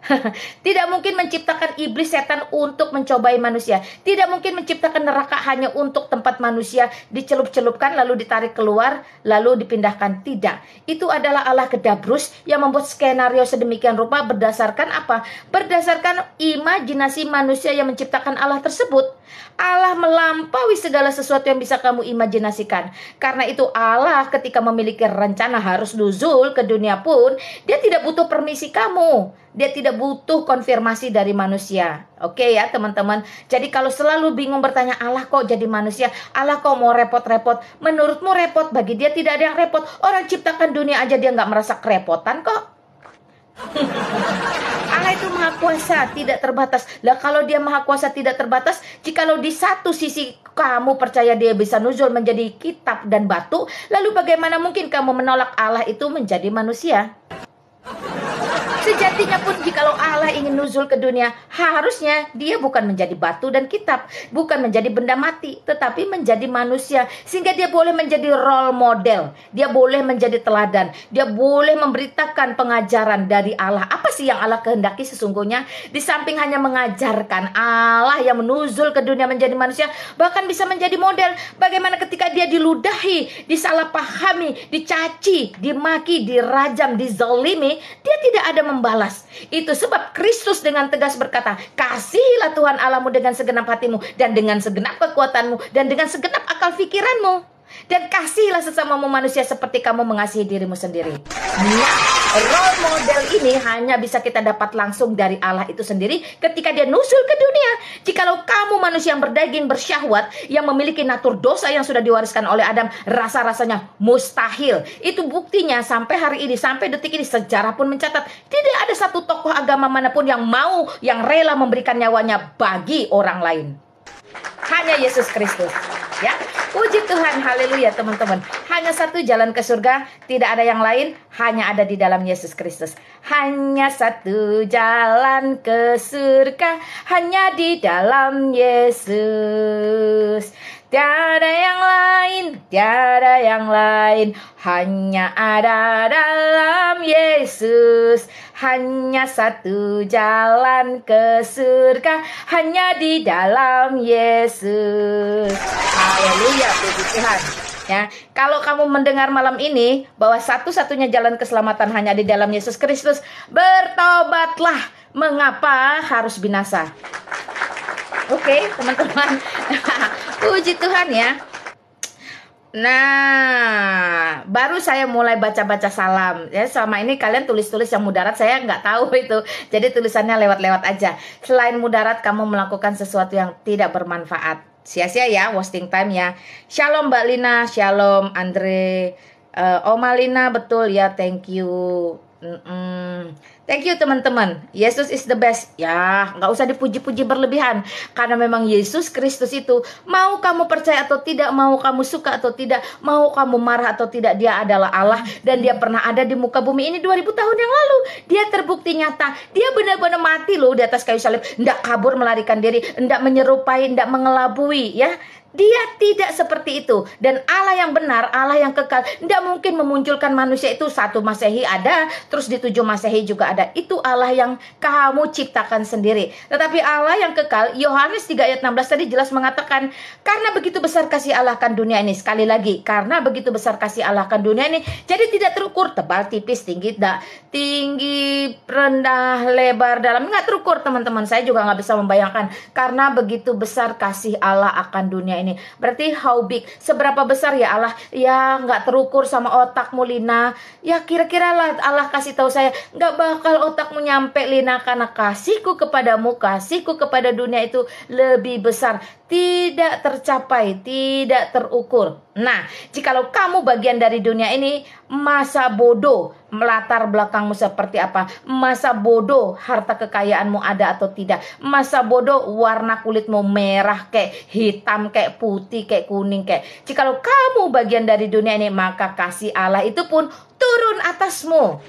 Tidak mungkin menciptakan iblis setan untuk mencobai manusia. Tidak mungkin menciptakan neraka hanya untuk tempat manusia dicelup-celupkan lalu ditarik keluar lalu dipindahkan. Tidak. Itu adalah Allah Kedabrus yang membuat skenario sedemikian rupa berdasarkan apa? Berdasarkan imajinasi manusia yang menciptakan Allah tersebut. Allah melampaui segala sesuatu yang bisa kamu imajinasikan. Karena itu Allah ketika memiliki rencana harus nuzul ke dunia pun, Dia tidak butuh permisi kamu. Dia tidak butuh konfirmasi dari manusia. Oke ya teman-teman. Jadi kalau selalu bingung bertanya, Allah kok jadi manusia? Allah kok mau repot-repot? Menurutmu repot, bagi Dia tidak ada yang repot. Orang ciptakan dunia aja Dia nggak merasa kerepotan kok. Allah itu maha kuasa, tidak terbatas. Lah kalau Dia maha kuasa tidak terbatas, jikalau di satu sisi kamu percaya Dia bisa nuzul menjadi kitab dan batu, lalu bagaimana mungkin kamu menolak Allah itu menjadi manusia? Sejatinya pun jikalau Allah ingin nuzul ke dunia, harusnya Dia bukan menjadi batu dan kitab, bukan menjadi benda mati, tetapi menjadi manusia. Sehingga Dia boleh menjadi role model, Dia boleh menjadi teladan, Dia boleh memberitakan pengajaran dari Allah. Apa sih yang Allah kehendaki sesungguhnya? Di samping hanya mengajarkan, Allah yang menuzul ke dunia menjadi manusia, bahkan bisa menjadi model. Bagaimana ketika Dia diludahi, disalahpahami, dicaci, dimaki, dirajam, dizalimi, Dia tidak ada membalas. Itu sebab Kristus dengan tegas berkata, kasihilah Tuhan Allahmu dengan segenap hatimu, dan dengan segenap kekuatanmu, dan dengan segenap akal fikiranmu. Dan kasihilah sesamamu manusia seperti kamu mengasihi dirimu sendiri. Nah, role model ini hanya bisa kita dapat langsung dari Allah itu sendiri ketika dia nusul ke dunia. Jikalau kamu manusia yang berdaging, bersyahwat, yang memiliki natur dosa yang sudah diwariskan oleh Adam, rasa-rasanya mustahil. Itu buktinya sampai hari ini, sampai detik ini, sejarah pun mencatat tidak ada satu tokoh agama manapun yang mau, yang rela memberikan nyawanya bagi orang lain. Hanya Yesus Kristus. Ya, puji Tuhan, haleluya teman-teman. Hanya satu jalan ke surga, tidak ada yang lain, hanya ada di dalam Yesus Kristus. Hanya satu jalan ke surga, hanya di dalam Yesus. Tiada yang lain, tiada yang lain, hanya ada dalam Yesus. Hanya satu jalan ke surga, hanya di dalam Yesus. Haleluya, puji Tuhan. Ya, kalau kamu mendengar malam ini bahwa satu-satunya jalan keselamatan hanya di dalam Yesus Kristus, bertobatlah. Mengapa harus binasa? Oke, teman-teman. Puji Tuhan ya. Nah, baru saya mulai baca-baca salam. Ya, selama ini kalian tulis-tulis yang mudarat, saya nggak tahu itu. Jadi tulisannya lewat-lewat aja. Selain mudarat, kamu melakukan sesuatu yang tidak bermanfaat. Sia-sia ya, wasting time ya. Shalom Mbak Lina, shalom Andre, Oma Lina, betul ya, thank you. Thank you teman-teman. Yesus is the best. Ya, nggak usah dipuji-puji berlebihan. Karena memang Yesus Kristus itu, mau kamu percaya atau tidak, mau kamu suka atau tidak, mau kamu marah atau tidak, dia adalah Allah. Dan dia pernah ada di muka bumi ini 2000 tahun yang lalu. Dia terbukti nyata. Dia benar-benar mati loh di atas kayu salib. Nggak kabur melarikan diri, nggak menyerupai, nggak mengelabui ya. Dia tidak seperti itu. Dan Allah yang benar, Allah yang kekal, tidak mungkin memunculkan manusia itu 1 Masehi ada, terus di 7 Masehi juga ada. Itu Allah yang kamu ciptakan sendiri. Tetapi Allah yang kekal, Yohanes 3 ayat 16 tadi jelas mengatakan, karena begitu besar kasih Allah akan dunia ini. Sekali lagi, karena begitu besar kasih Allah akan dunia ini, jadi tidak terukur, tebal, tipis, tinggi, tinggi, rendah, lebar, dalam. Nggak terukur teman-teman. Saya juga nggak bisa membayangkan. Karena begitu besar kasih Allah akan dunia ini. Berarti how big, seberapa besar ya Allah? Ya nggak terukur sama otakmu Lina. Ya kira-kira lah Allah kasih tahu saya, nggak bakal otakmu nyampe Lina, karena kasihku kepadamu, kasihku kepada dunia itu lebih besar, tidak tercapai, tidak terukur. Nah, jikalau kamu bagian dari dunia ini, masa bodoh melatar belakangmu seperti apa, masa bodoh harta kekayaanmu ada atau tidak, masa bodoh warna kulitmu merah kayak hitam kayak putih kayak kuning kayak. Jikalau kamu bagian dari dunia ini, maka kasih Allah itu pun turun atasmu.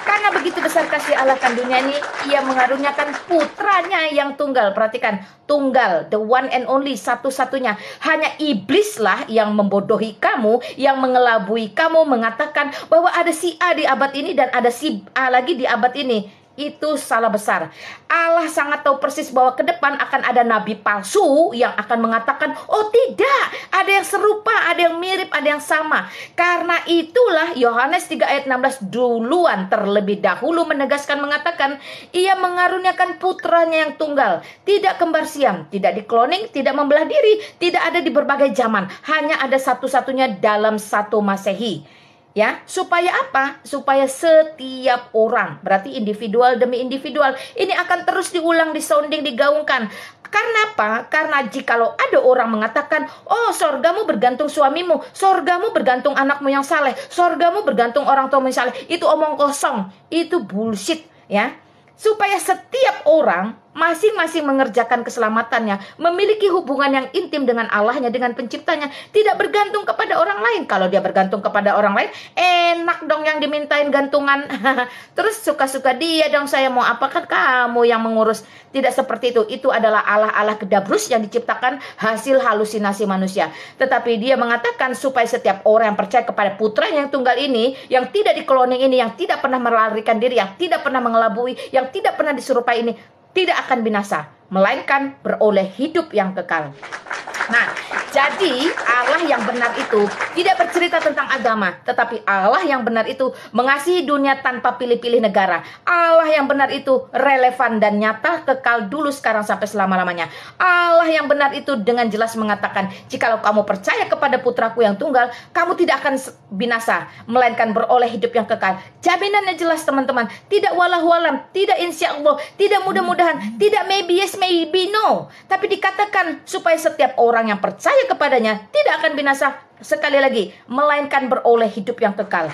Karena begitu besar kasih Allah akan dunia ini, ia mengaruniakan putranya yang tunggal. Perhatikan, tunggal, the one and only, satu-satunya. Hanya iblislah yang membodohi kamu, yang mengelabui kamu, mengatakan bahwa ada si A di abad ini dan ada si A lagi di abad ini. Itu salah besar. Allah sangat tahu persis bahwa ke depan akan ada nabi palsu yang akan mengatakan, oh tidak, ada yang serupa, ada yang mirip, ada yang sama. Karena itulah Yohanes 3 ayat 16 duluan terlebih dahulu menegaskan, mengatakan, ia mengaruniakan putranya yang tunggal, tidak kembar siam, tidak dikloning, tidak membelah diri, tidak ada di berbagai zaman, hanya ada satu-satunya dalam 1 Masehi. Ya, supaya apa? Supaya setiap orang, berarti individual demi individual, ini akan terus diulang, disounding, digaungkan. Karena apa? Karena jikalau ada orang mengatakan, oh sorgamu bergantung suamimu, sorgamu bergantung anakmu yang saleh, sorgamu bergantung orang tuamu yang saleh, itu omong kosong, itu bullshit ya. Supaya setiap orang masing-masing mengerjakan keselamatannya, memiliki hubungan yang intim dengan Allahnya, dengan penciptanya, tidak bergantung kepada orang lain. Kalau dia bergantung kepada orang lain, enak dong yang dimintain gantungan. Terus suka-suka dia dong, saya mau apa, kan kamu yang mengurus. Tidak seperti itu. Itu adalah Allah-Allah kedabrus yang diciptakan hasil halusinasi manusia. Tetapi dia mengatakan supaya setiap orang yang percaya kepada putra yang tunggal ini, yang tidak dikloning ini, yang tidak pernah melarikan diri, yang tidak pernah mengelabui, yang tidak pernah diserupai ini, tidak akan binasa, melainkan beroleh hidup yang kekal. Nah, Jadi Allah yang benar itu tidak bercerita tentang agama, tetapi Allah yang benar itu mengasihi dunia tanpa pilih-pilih negara. Allah yang benar itu relevan dan nyata, kekal dulu, sekarang, sampai selama-lamanya. Allah yang benar itu dengan jelas mengatakan, jikalau kamu percaya kepada putraku yang tunggal, kamu tidak akan binasa, melainkan beroleh hidup yang kekal. Jaminannya jelas teman-teman, tidak walau-walam, tidak insya Allah, tidak mudah-mudahan, tidak maybe yes, maybe no. Tapi dikatakan supaya setiap orang yang percaya kepadanya tidak akan binasa, sekali lagi, melainkan beroleh hidup yang kekal.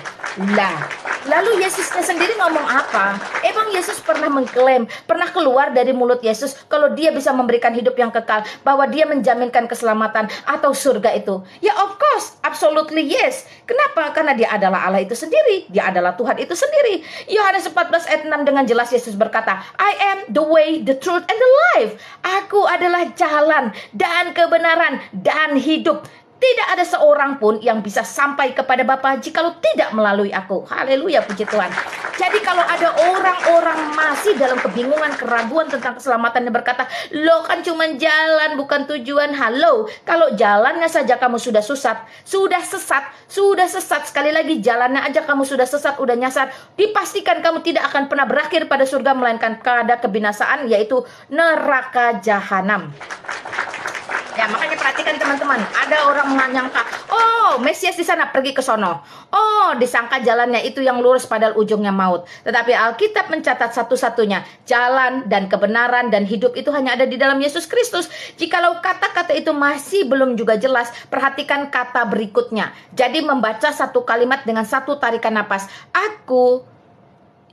Lalu Yesusnya sendiri ngomong apa? Emang Yesus pernah mengklaim, pernah keluar dari mulut Yesus kalau dia bisa memberikan hidup yang kekal, bahwa dia menjaminkan keselamatan atau surga itu? Ya of course, absolutely yes. Kenapa? Karena dia adalah Allah itu sendiri, dia adalah Tuhan itu sendiri. Yohanes 14 ayat 6 dengan jelas Yesus berkata, I am the way, the truth, and the life. Aku adalah jalan dan kebenaran dan hidup. Tidak ada seorang pun yang bisa sampai kepada Bapa jikalau tidak melalui aku. Haleluya, puji Tuhan. Jadi kalau ada orang-orang masih dalam kebingungan, keraguan tentang keselamatan, dan berkata, lo kan cuma jalan bukan tujuan. Halo, kalau jalannya saja kamu sudah sesat, sekali lagi jalannya aja kamu sudah sesat, udah nyasar, dipastikan kamu tidak akan pernah berakhir pada surga, melainkan pada kebinasaan, yaitu neraka jahanam. Ya, makanya perhatikan teman-teman, ada orang menyangka, oh Mesias di sana, pergi ke sono. Oh, disangka jalannya itu yang lurus padahal ujungnya maut. Tetapi Alkitab mencatat satu-satunya jalan dan kebenaran dan hidup itu hanya ada di dalam Yesus Kristus. Jikalau kata-kata itu masih belum juga jelas, perhatikan kata berikutnya. Jadi membaca satu kalimat dengan satu tarikan napas.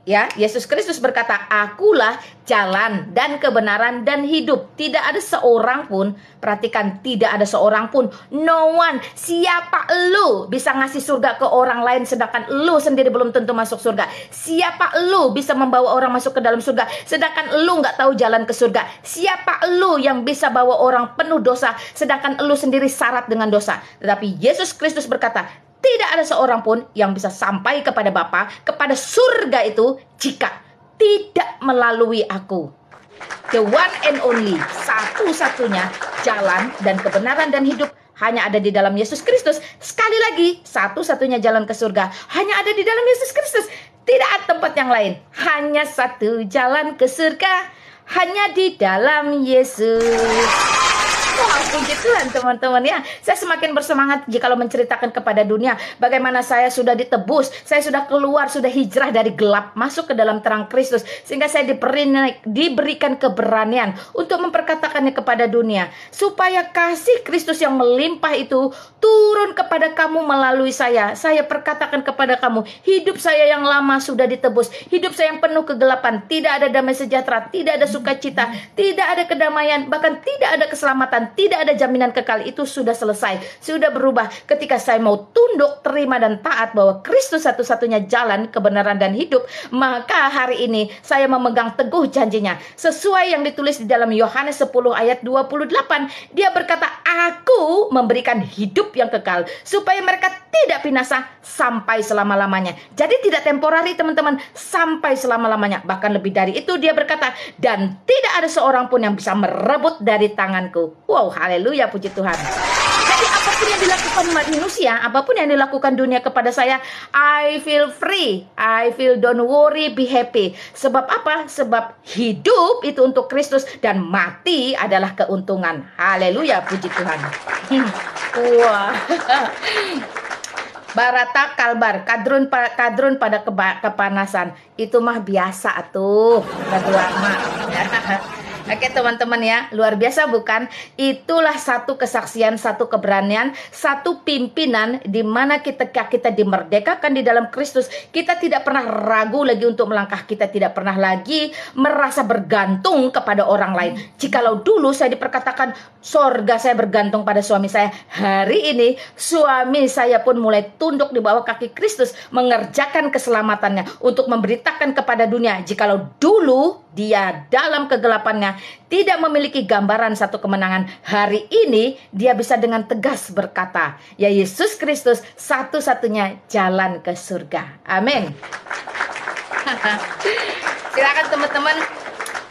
Ya, Yesus Kristus berkata, akulah jalan dan kebenaran dan hidup. Tidak ada seorang pun, perhatikan, tidak ada seorang pun, no one, siapa lu bisa ngasih surga ke orang lain sedangkan lu sendiri belum tentu masuk surga? Siapa lu bisa membawa orang masuk ke dalam surga sedangkan lu nggak tahu jalan ke surga? Siapa lu yang bisa bawa orang penuh dosa sedangkan lu sendiri syarat dengan dosa? Tetapi Yesus Kristus berkata, tidak ada seorang pun yang bisa sampai kepada Bapa, kepada surga itu, jika tidak melalui aku. The one and only, satu-satunya jalan dan kebenaran dan hidup hanya ada di dalam Yesus Kristus. Sekali lagi, satu-satunya jalan ke surga hanya ada di dalam Yesus Kristus. Tidak ada tempat yang lain. Hanya satu jalan ke surga, hanya di dalam Yesus. Wah, puji Tuhan teman-teman ya. Saya semakin bersemangat jikalau menceritakan kepada dunia bagaimana saya sudah ditebus, saya sudah keluar, sudah hijrah dari gelap masuk ke dalam terang Kristus, sehingga saya diberikan keberanian untuk memperkatakannya kepada dunia, supaya kasih Kristus yang melimpah itu turun kepada kamu melalui saya. Saya perkatakan kepada kamu, hidup saya yang lama sudah ditebus, hidup saya yang penuh kegelapan, tidak ada damai sejahtera, tidak ada sukacita, tidak ada kedamaian, bahkan tidak ada keselamatan, tidak ada jaminan kekal, itu sudah selesai, sudah berubah ketika saya mau tunduk, terima dan taat bahwa Kristus satu-satunya jalan, kebenaran dan hidup. Maka hari ini saya memegang teguh janjinya sesuai yang ditulis di dalam Yohanes 10 ayat 28. Dia berkata, aku memberikan hidup yang kekal supaya mereka tidak binasa sampai selama-lamanya. Jadi tidak temporari teman-teman, sampai selama-lamanya. Bahkan lebih dari itu dia berkata, dan tidak ada seorang pun yang bisa merebut dari tanganku. Wow, haleluya, puji Tuhan. Jadi apapun yang dilakukan manusia, apapun yang dilakukan dunia kepada saya, I feel free, I feel don't worry, be happy. Sebab apa? Sebab hidup itu untuk Kristus dan mati adalah keuntungan. Haleluya, puji Tuhan. Wah. Barata kalbar, kadrun pada kepanasan. Itu mah biasa tuh, lama. Oke teman-teman ya, luar biasa bukan? Itulah satu kesaksian, satu keberanian, satu pimpinan di mana ketika kita dimerdekakan di dalam Kristus, kita tidak pernah ragu lagi untuk melangkah, kita tidak pernah lagi merasa bergantung kepada orang lain. Jikalau dulu saya diperkatakan sorga saya bergantung pada suami saya, hari ini suami saya pun mulai tunduk di bawah kaki Kristus, mengerjakan keselamatannya untuk memberitakan kepada dunia. Jikalau dulu dia dalam kegelapannya tidak memiliki gambaran satu kemenangan, hari ini dia bisa dengan tegas berkata, ya Yesus Kristus satu-satunya jalan ke surga. Amin. Silakan teman-teman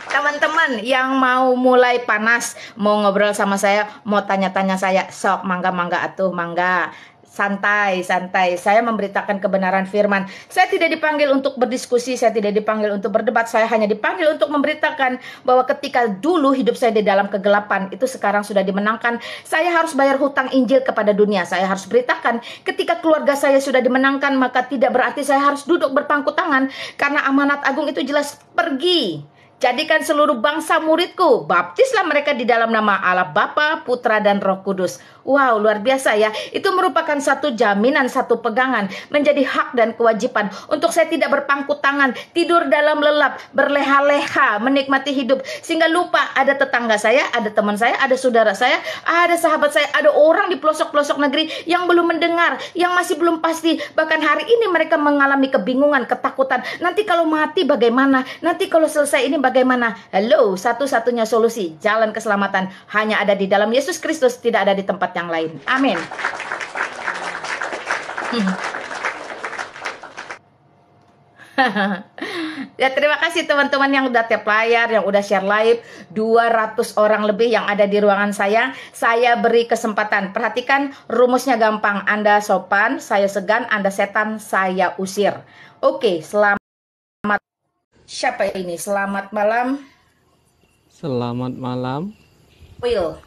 Teman-teman yang mau mulai panas, mau ngobrol sama saya, mau tanya-tanya saya, sok mangga-mangga atuh, mangga. Santai, santai. Saya memberitakan kebenaran firman. Saya tidak dipanggil untuk berdiskusi, saya tidak dipanggil untuk berdebat, saya hanya dipanggil untuk memberitakan bahwa ketika dulu hidup saya di dalam kegelapan, itu sekarang sudah dimenangkan. Saya harus bayar hutang Injil kepada dunia. Saya harus beritakan ketika keluarga saya sudah dimenangkan, maka tidak berarti saya harus duduk berpangku tangan, karena amanat agung itu jelas pergi. Jadikan seluruh bangsa muridku, baptislah mereka di dalam nama Allah Bapa, Putra, dan Roh Kudus. Wow, luar biasa ya. Itu merupakan satu jaminan, satu pegangan, menjadi hak dan kewajiban untuk saya tidak berpangku tangan, tidur dalam lelap, berleha-leha, menikmati hidup, sehingga lupa ada tetangga saya, ada teman saya, ada saudara saya, ada sahabat saya, ada orang di pelosok-pelosok negeri yang belum mendengar, yang masih belum pasti. Bahkan hari ini mereka mengalami kebingungan, ketakutan. Nanti kalau mati bagaimana? Nanti kalau selesai ini bagaimana? Halo, satu-satunya solusi, jalan keselamatan hanya ada di dalam Yesus Kristus, tidak ada di tempat yang lain. Amin. Ya, terima kasih teman-teman yang udah tap layar, yang udah share live. 200 orang lebih yang ada di ruangan saya. Saya beri kesempatan. Perhatikan, rumusnya gampang. Anda sopan, saya segan. Anda setan, saya usir. Oke, selamat. Siapa ini? Selamat malam. Selamat malam. Will.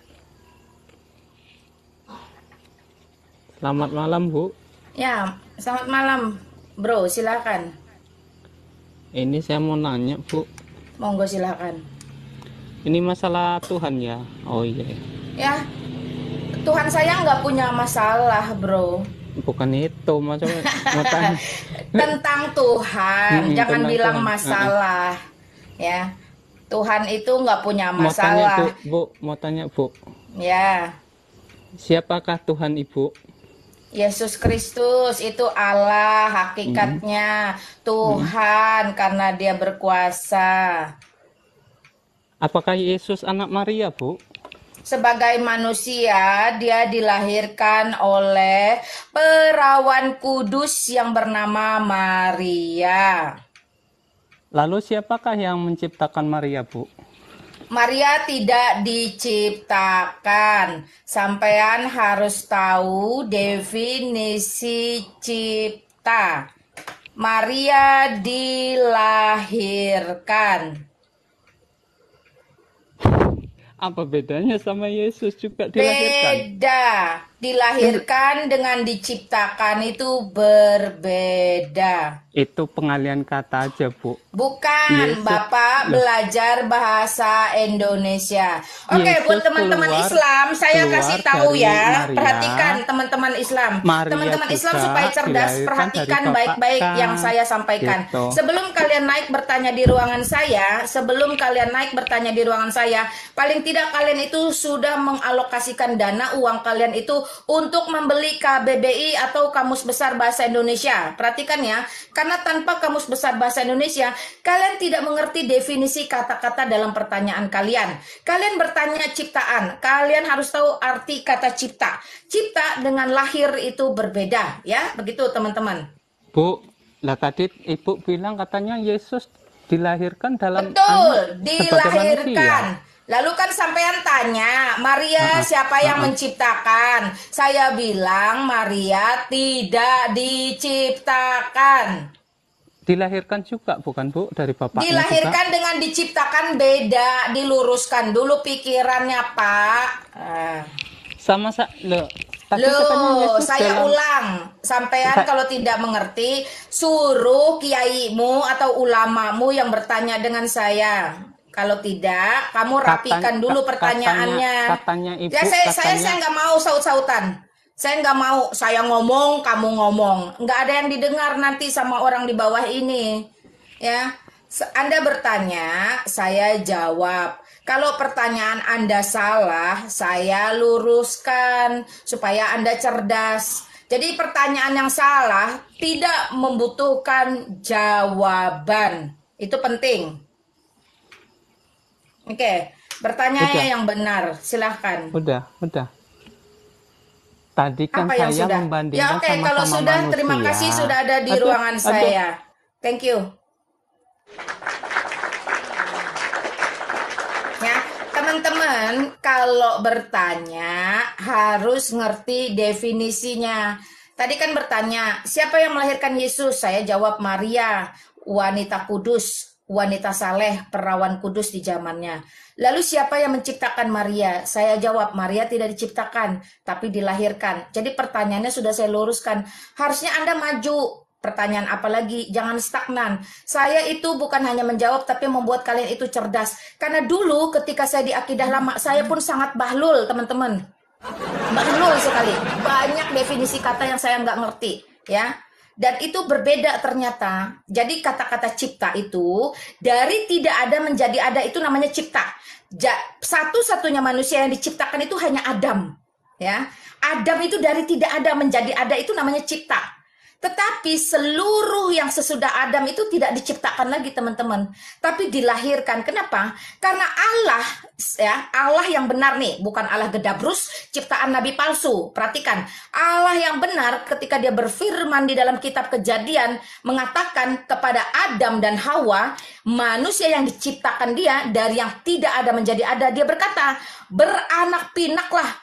Selamat malam, Bu. Ya, selamat malam, bro. Silakan. Ini saya mau nanya, Bu. Monggo silakan. Ini masalah Tuhan ya? Oh iya. Ya, Tuhan saya nggak punya masalah, bro. Bukan itu, maksudnya mau tanya. Tentang Tuhan, jangan tentang bilang Tuhan. masalah. Ya, Tuhan itu nggak punya Mau tanya, masalah. Bu. Mau tanya, Bu. Ya, Siapakah Tuhan Ibu? Yesus Kristus itu Allah hakikatnya, Tuhan karena Dia berkuasa. Apakah Yesus anak Maria, Bu? Sebagai manusia, Dia dilahirkan oleh perawan kudus yang bernama Maria. Lalu siapakah yang menciptakan Maria, Bu? Maria tidak diciptakan. Sampean harus tahu definisi cipta. Maria dilahirkan. Apa bedanya sama Yesus juga dilahirkan? Beda. Dilahirkan dengan diciptakan itu berbeda. Itu pengalian kata aja, Bu. Bukan, Yesus, Bapak belajar bahasa Indonesia. Oke, Yesus buat teman-teman keluar- Islam, saya keluar kasih tahu dari ya. Maria. Perhatikan teman-teman Islam. Maria Teman-teman Islam juga supaya cerdas, dilahirkan perhatikan dari baik-baik Bapak yang saya sampaikan. gitu. Sebelum kalian naik bertanya di ruangan saya, paling tidak kalian itu sudah mengalokasikan dana uang kalian itu untuk membeli KBBI atau Kamus Besar Bahasa Indonesia. Perhatikan ya, karena tanpa Kamus Besar Bahasa Indonesia, kalian tidak mengerti definisi kata-kata dalam pertanyaan kalian. Kalian bertanya ciptaan, kalian harus tahu arti kata cipta. Cipta dengan lahir itu berbeda, ya, begitu teman-teman. Bu, lah tadi Ibu bilang katanya Yesus dilahirkan dalam Betul, sebagai manusia. dilahirkan. Lalu kan sampean tanya, Maria siapa yang menciptakan? Saya bilang Maria tidak diciptakan. Dilahirkan juga bukan, Bu, dari bapaknya Dilahirkan juga? dengan diciptakan beda, diluruskan dulu pikirannya, Pak. Sama loh. Tadi katanya Loh, Yesus saya dalam- ulang. Sampean kalau tidak mengerti, suruh kiaimu atau ulamamu yang bertanya dengan saya. Kalau tidak, kamu rapikan dulu pertanyaannya. Katanya Ibu, Ya, saya nggak mau saut-sautan. Saya nggak mau, saya ngomong, kamu ngomong. Nggak ada yang didengar nanti sama orang di bawah ini. Ya, Anda bertanya, saya jawab. Kalau pertanyaan Anda salah, saya luruskan supaya Anda cerdas. Jadi pertanyaan yang salah tidak membutuhkan jawaban. Itu penting. Oke, bertanya yang benar, silahkan. Udah. Tadi kan Apa yang saya sudah? membandingkan Ya oke, sama-sama kalau sudah manusia. terima kasih sudah ada di Aduh, ruangan saya. Thank you. Teman-teman, kalau bertanya harus ngerti definisinya. Tadi kan bertanya, siapa yang melahirkan Yesus? Saya jawab Maria, wanita kudus, wanita saleh, perawan kudus di zamannya. Lalu siapa yang menciptakan Maria? Saya jawab, Maria tidak diciptakan, tapi dilahirkan. Jadi pertanyaannya sudah saya luruskan. Harusnya Anda maju. Pertanyaan apa lagi? Jangan stagnan. Saya itu bukan hanya menjawab, tapi membuat kalian itu cerdas. Karena dulu ketika saya di akidah lama, saya pun sangat bahlul, teman-teman. Bahlul sekali. Banyak definisi kata yang saya nggak ngerti, ya. Dan itu berbeda ternyata. Jadi kata-kata cipta itu dari tidak ada menjadi ada itu namanya cipta. Satu-satunya manusia yang diciptakan itu hanya Adam, ya. Adam itu dari tidak ada menjadi ada itu namanya cipta. Tetapi seluruh yang sesudah Adam itu tidak diciptakan lagi, teman-teman, tapi dilahirkan. Kenapa? Karena Allah, ya, Allah yang benar nih, bukan Allah gedabrus, ciptaan nabi palsu. Perhatikan, Allah yang benar ketika dia berfirman di dalam kitab Kejadian mengatakan kepada Adam dan Hawa, manusia yang diciptakan dia dari yang tidak ada menjadi ada. Dia berkata, beranak pinaklah,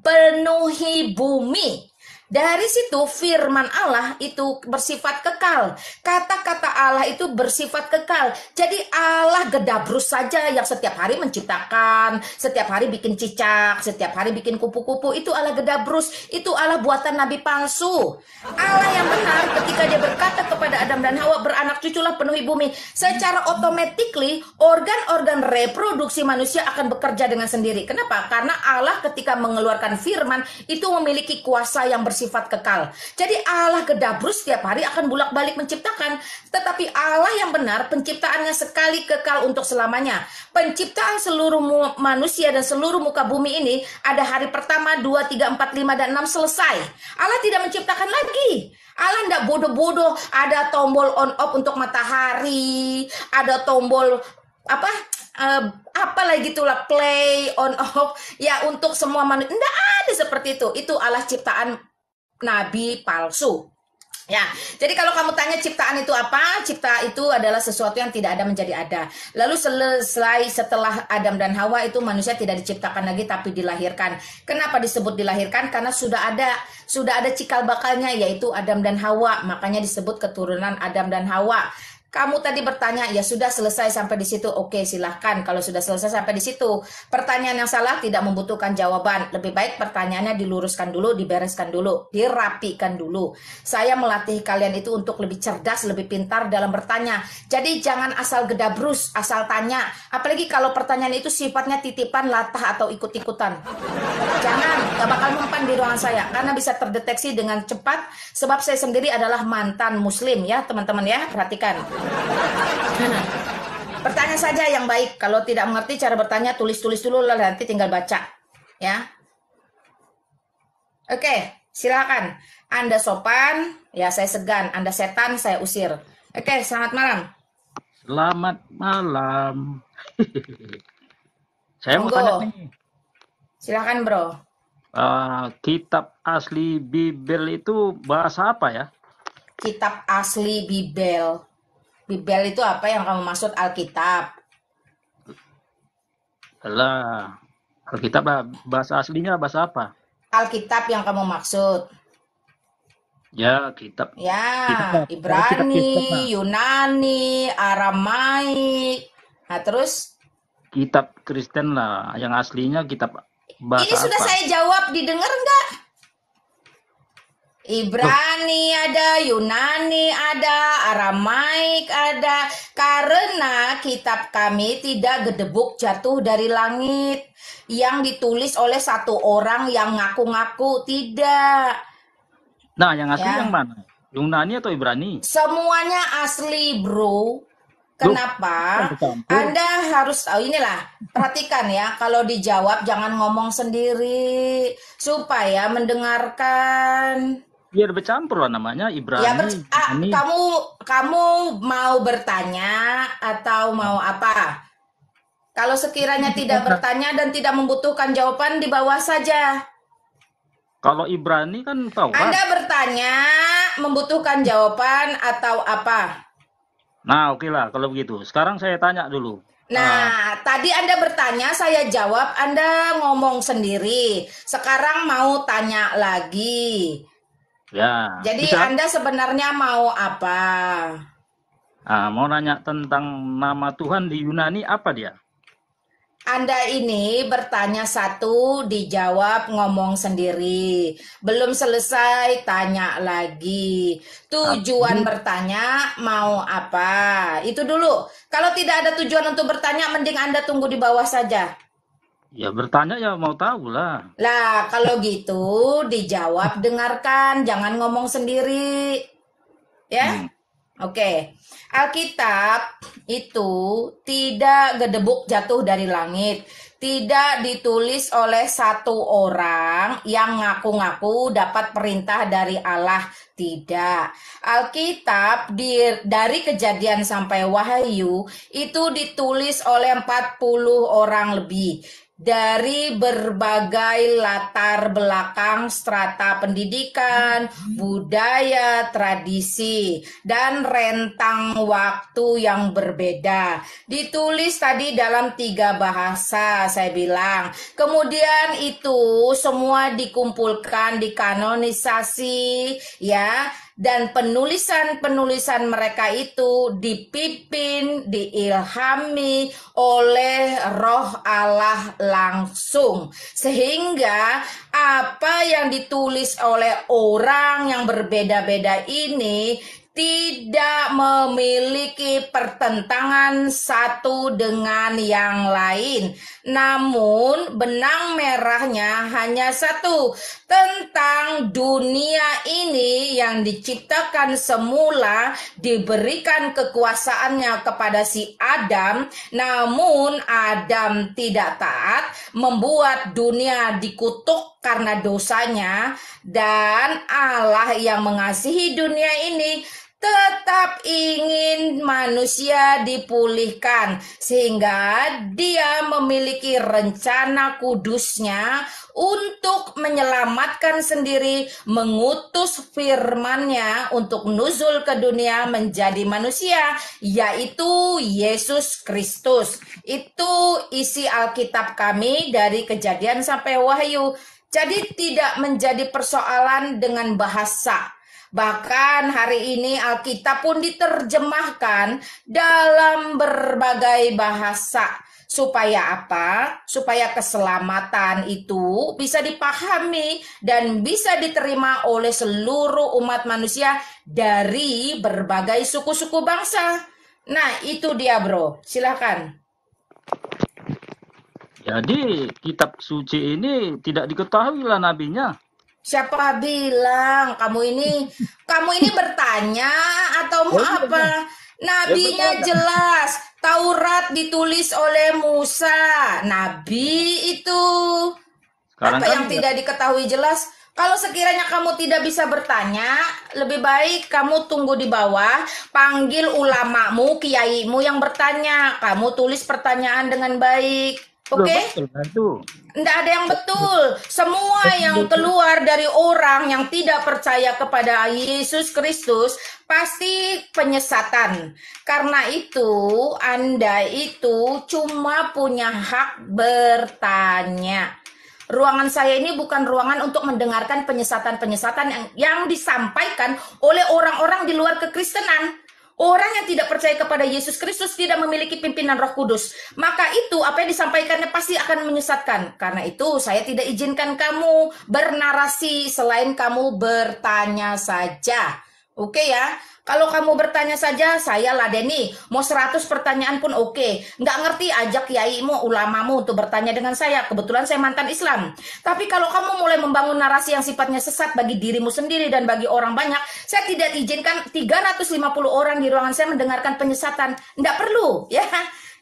penuhi bumi. Dari situ firman Allah itu bersifat kekal. Kata-kata Allah itu bersifat kekal. Jadi Allah gedabrus saja yang setiap hari menciptakan, setiap hari bikin cicak, setiap hari bikin kupu-kupu. Itu Allah gedabrus, itu Allah buatan nabi palsu. Allah yang benar ketika dia berkata kepada Adam dan Hawa, beranak cuculah penuhi bumi. Secara automatically organ-organ reproduksi manusia akan bekerja dengan sendiri. Kenapa? Karena Allah ketika mengeluarkan firman itu memiliki kuasa yang bersifat kekal. Jadi Allah gedabrus setiap hari akan bolak-balik menciptakan. Tetapi Allah yang benar penciptaannya sekali kekal untuk selamanya. Penciptaan seluruh manusia dan seluruh muka bumi ini ada hari pertama, 2, 3, 4, 5, dan 6 selesai. Allah tidak menciptakan lagi. Allah tidak bodoh-bodoh. Ada tombol on off untuk matahari, ada tombol apa lagi itulah play on off ya untuk semua manusia. Tidak ada seperti itu adalah ciptaan nabi palsu. Ya, jadi kalau kamu tanya ciptaan itu apa? Cipta itu adalah sesuatu yang tidak ada menjadi ada. Lalu setelah Adam dan Hawa itu manusia tidak diciptakan lagi tapi dilahirkan. Kenapa disebut dilahirkan? Karena sudah ada cikal bakalnya yaitu Adam dan Hawa. Makanya disebut keturunan Adam dan Hawa. Kamu tadi bertanya, ya sudah selesai sampai di situ. Oke, silahkan. Kalau sudah selesai sampai di situ, pertanyaan yang salah tidak membutuhkan jawaban. Lebih baik pertanyaannya diluruskan dulu, dibereskan dulu, dirapikan dulu. Saya melatih kalian itu untuk lebih cerdas, lebih pintar dalam bertanya. Jadi jangan asal gedabrus, asal tanya. Apalagi kalau pertanyaan itu sifatnya titipan, latah, atau ikut-ikutan. Jangan, gak bakal mempan di ruangan saya. Karena bisa terdeteksi dengan cepat. Sebab saya sendiri adalah mantan muslim ya, teman-teman ya. Perhatikan. Pertanyaan saja yang baik. Kalau tidak mengerti cara bertanya, tulis-tulis dulu lah, nanti tinggal baca ya. Oke, silakan. Anda sopan, ya saya segan. Anda setan, saya usir. Oke, selamat malam. Selamat malam. Saya mau tanya nih. Silakan bro. Kitab asli Bible itu bahasa apa ya? Kitab asli Bible. Bible itu apa yang kamu maksud? Alkitab? Alah, Alkitab bahasa aslinya bahasa apa? Alkitab yang kamu maksud? Ya, kitab. Ya, kitab, Ibrani, Yunani, Aramaik. Nah, terus? Kitab Kristen lah, yang aslinya kitab bahasa ini sudah apa? Saya jawab, didengar enggak? Ibrani ada, Yunani ada, Aramaik ada. Karena kitab kami tidak gedebuk jatuh dari langit yang ditulis oleh satu orang yang ngaku-ngaku, tidak. Nah, yang asli yang mana? Yunani atau Ibrani? Semuanya asli, bro. Kenapa? Anda harus tahu, inilah, perhatikan ya, kalau dijawab jangan ngomong sendiri supaya mendengarkan. Biar bercampur lah namanya Ibrani. Ya, kamu mau bertanya atau mau apa? Kalau sekiranya tidak bertanya dan tidak membutuhkan jawaban, di bawah saja. Kalau Ibrani kan tahu. Anda bertanya, membutuhkan jawaban atau apa? Nah, oke lah kalau begitu. Sekarang saya tanya dulu. Ah, Nah, tadi Anda bertanya, saya jawab, Anda ngomong sendiri. Sekarang mau tanya lagi. ya, Jadi bisa. Anda sebenarnya mau apa? Mau nanya tentang nama Tuhan di Yunani apa dia? Anda ini bertanya satu, dijawab ngomong sendiri. Belum selesai, tanya lagi. Tujuan Jadi, bertanya mau apa? Itu dulu. Kalau tidak ada tujuan untuk bertanya, mending Anda tunggu di bawah saja. ya bertanya ya mau tahu lah. Lah, kalau gitu dijawab, dengarkan, jangan ngomong sendiri. Ya? Hmm. Oke. Alkitab itu tidak gedebuk jatuh dari langit. Tidak ditulis oleh satu orang yang ngaku-ngaku dapat perintah dari Allah. Tidak. Alkitab dari Kejadian sampai Wahyu itu ditulis oleh 40 orang lebih dari berbagai latar belakang, strata pendidikan, budaya, tradisi, dan rentang waktu yang berbeda. Ditulis tadi dalam 3 bahasa, saya bilang. Kemudian itu semua dikumpulkan, dikanonisasi, ya. Dan penulisan-penulisan mereka itu dipimpin, diilhami oleh Roh Allah langsung. Sehingga apa yang ditulis oleh orang yang berbeda-beda ini tidak memiliki pertentangan satu dengan yang lain. Namun benang merahnya hanya satu, tentang dunia ini yang diciptakan semula, diberikan kekuasaannya kepada si Adam, namun Adam tidak taat, membuat dunia dikutuk karena dosanya, dan Allah yang mengasihi dunia ini tetap ingin manusia dipulihkan, sehingga dia memiliki rencana kudusnya untuk menyelamatkan sendiri, mengutus firman-Nya untuk nuzul ke dunia menjadi manusia, yaitu Yesus Kristus. Itu isi Alkitab kami dari Kejadian sampai Wahyu. Jadi tidak menjadi persoalan dengan bahasa. Bahkan hari ini Alkitab pun diterjemahkan dalam berbagai bahasa. Supaya apa? Supaya keselamatan itu bisa dipahami dan bisa diterima oleh seluruh umat manusia dari berbagai suku-suku bangsa. Nah, itu dia, bro. Silakan. Jadi kitab suci ini tidak diketahui lah nabinya. Siapa bilang kamu ini bertanya atau mau Ya apa? iya, ya Nabinya bertanya. jelas. Taurat ditulis oleh Musa. Nabi itu Sekarang apa kan yang ya, tidak diketahui jelas? Kalau sekiranya kamu tidak bisa bertanya, lebih baik kamu tunggu di bawah, panggil ulamamu, kiaimu yang bertanya. Kamu tulis pertanyaan dengan baik. loh Oke? betul kan tuh. Tidak ada yang betul. Semua yang keluar dari orang yang tidak percaya kepada Yesus Kristus pasti penyesatan. Karena itu, Anda itu cuma punya hak bertanya. Ruangan saya ini bukan ruangan untuk mendengarkan penyesatan-penyesatan yang disampaikan oleh orang-orang di luar kekristenan. Orang yang tidak percaya kepada Yesus Kristus tidak memiliki pimpinan Roh Kudus. Maka itu apa yang disampaikannya pasti akan menyesatkan. Karena itu saya tidak izinkan kamu bernarasi selain kamu bertanya saja. Oke ya. Kalau kamu bertanya saja, saya ladeni. Mau 100 pertanyaan pun oke. Nggak ngerti, ajak kiaimu, ulamamu untuk bertanya dengan saya. Kebetulan saya mantan Islam. Tapi kalau kamu mulai membangun narasi yang sifatnya sesat bagi dirimu sendiri dan bagi orang banyak, saya tidak izinkan 350 orang di ruangan saya mendengarkan penyesatan. Nggak perlu, ya.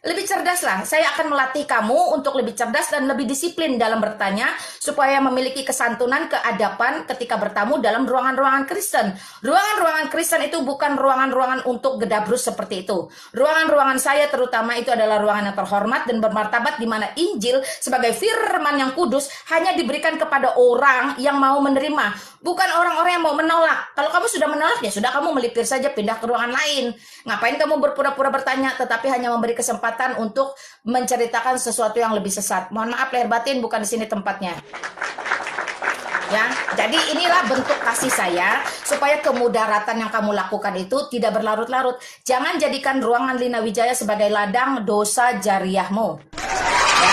Lebih cerdas lah. Saya akan melatih kamu untuk lebih cerdas dan lebih disiplin dalam bertanya supaya memiliki kesantunan, keadapan ketika bertamu dalam ruangan-ruangan Kristen. Ruangan-ruangan Kristen itu bukan ruangan-ruangan untuk gedabrus seperti itu. Ruangan-ruangan saya terutama itu adalah ruangan yang terhormat dan bermartabat di mana Injil sebagai firman yang kudus hanya diberikan kepada orang yang mau menerima, bukan orang-orang yang mau menolak. Kalau kamu sudah menolak, ya sudah, kamu melipir saja, pindah ke ruangan lain. Ngapain kamu berpura-pura bertanya tetapi hanya memberi kesempatan kesempatan untuk menceritakan sesuatu yang lebih sesat. Mohon maaf lahir batin, bukan di sini tempatnya. Ya, jadi inilah bentuk kasih saya supaya kemudaratan yang kamu lakukan itu tidak berlarut-larut. Jangan jadikan ruangan Lina Wijaya sebagai ladang dosa jariahmu. Ya,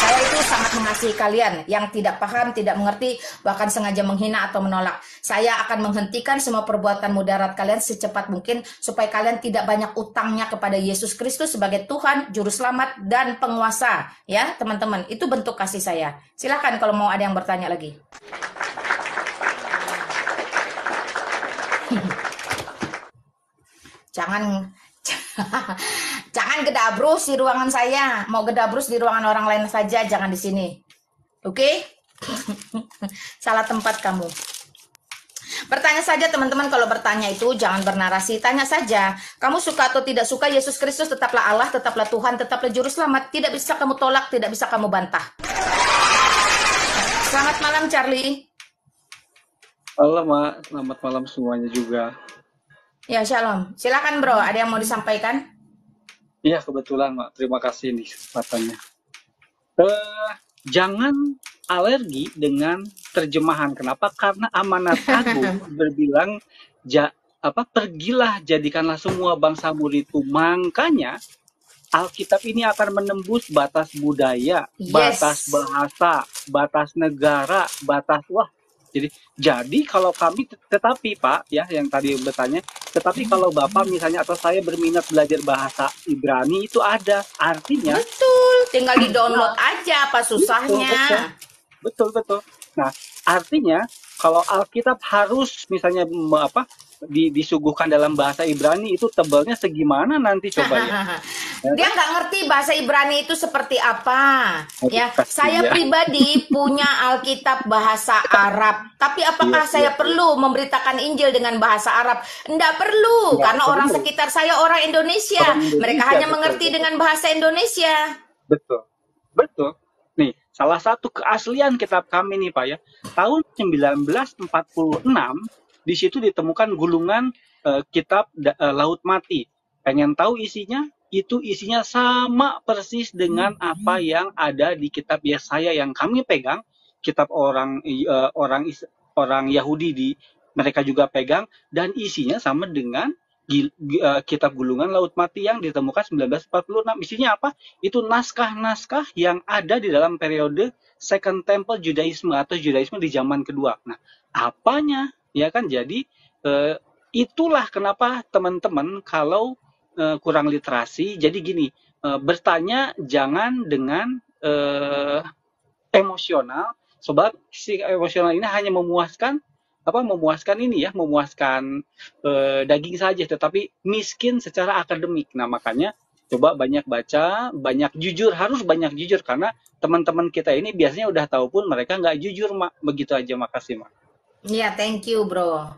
saya itu sangat mengasihi kalian yang tidak paham, tidak mengerti, bahkan sengaja menghina atau menolak. Saya akan menghentikan semua perbuatan mudarat kalian secepat mungkin supaya kalian tidak banyak utangnya kepada Yesus Kristus sebagai Tuhan, Juru Selamat, dan penguasa. Ya, teman-teman, itu bentuk kasih saya. Silakan kalau mau ada yang bertanya lagi. Jangan jangan gedabrus di ruangan saya. Mau gedabrus di ruangan orang lain saja, jangan di sini. Oke? Salah tempat kamu. Bertanya saja teman-teman, kalau bertanya itu jangan bernarasi, tanya saja. Kamu suka atau tidak suka Yesus Kristus tetaplah Allah, tetaplah Tuhan, tetaplah Juru Selamat. Tidak bisa kamu tolak, tidak bisa kamu bantah. Selamat malam Charlie. Halo Mak, selamat malam semuanya juga. Ya, shalom. Silakan bro, ada yang mau disampaikan? Iya kebetulan Mak, terima kasih nih kesempatannya. Jangan alergi dengan terjemahan. Kenapa? Karena Amanat Agung berbilang pergilah jadikanlah semua bangsa muridku. Makanya Alkitab ini akan menembus batas budaya, batas bahasa, batas negara, batas Jadi kalau kami tetapi Pak ya yang tadi bertanya, tetapi kalau Bapak misalnya atau saya berminat belajar bahasa Ibrani itu ada artinya. Betul, tinggal di-download aja apa susahnya. Betul. Nah, artinya kalau Alkitab harus misalnya disuguhkan dalam bahasa Ibrani itu tebalnya segimana nanti coba ya. Dia nggak ngerti bahasa Ibrani itu seperti apa. Ya, saya pribadi punya Alkitab bahasa Arab. Tapi apakah saya perlu memberitakan Injil dengan bahasa Arab? Nggak perlu, karena orang sekitar saya orang Indonesia. Mereka hanya mengerti dengan bahasa Indonesia. Betul. Nih, salah satu keaslian kitab kami nih Pak ya, tahun 1946 di situ ditemukan gulungan kitab Laut Mati. Pengen tahu isinya? Itu isinya sama persis dengan apa yang ada di kitab Yesaya yang kami pegang, kitab orang Yahudi mereka juga pegang, dan isinya sama dengan kitab gulungan Laut Mati yang ditemukan 1946. Isinya apa? Itu naskah-naskah yang ada di dalam periode Second Temple Judaism atau Judaisme di zaman kedua. Nah, apanya? Ya kan, jadi itulah kenapa teman-teman kalau kurang literasi, jadi gini, bertanya jangan dengan emosional, sebab si emosional ini hanya memuaskan daging saja, tetapi miskin secara akademik. Nah, makanya coba banyak baca, banyak jujur, harus banyak jujur, karena teman-teman kita ini biasanya udah tahu pun mereka nggak jujur, Mak. Begitu aja, makasih, Mak. Iya, thank you, bro.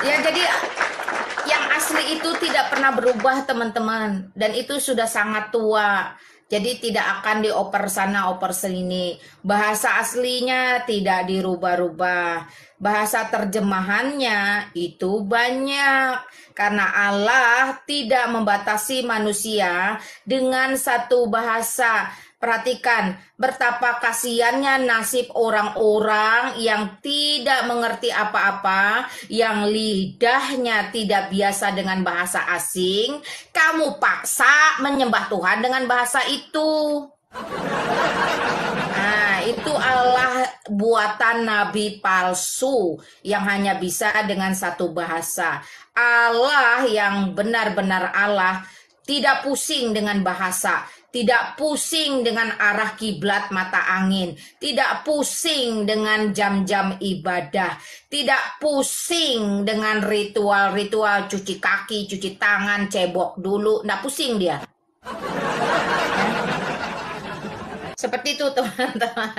Ya, jadi yang asli itu tidak pernah berubah, teman-teman. Dan itu sudah sangat tua. Jadi tidak akan dioper sana, oper sini. Bahasa aslinya tidak dirubah-rubah. Bahasa terjemahannya itu banyak. Karena Allah tidak membatasi manusia dengan satu bahasa. Perhatikan betapa kasihannya nasib orang-orang yang tidak mengerti apa-apa, yang lidahnya tidak biasa dengan bahasa asing. Kamu paksa menyembah Tuhan dengan bahasa itu. Nah, itu Allah buatan nabi palsu yang hanya bisa dengan satu bahasa. Allah yang benar-benar Allah tidak pusing dengan bahasa. Tidak pusing dengan arah kiblat mata angin. Tidak pusing dengan jam-jam ibadah. Tidak pusing dengan ritual-ritual cuci kaki, cuci tangan, cebok dulu. Nggak pusing dia. Seperti itu teman-teman.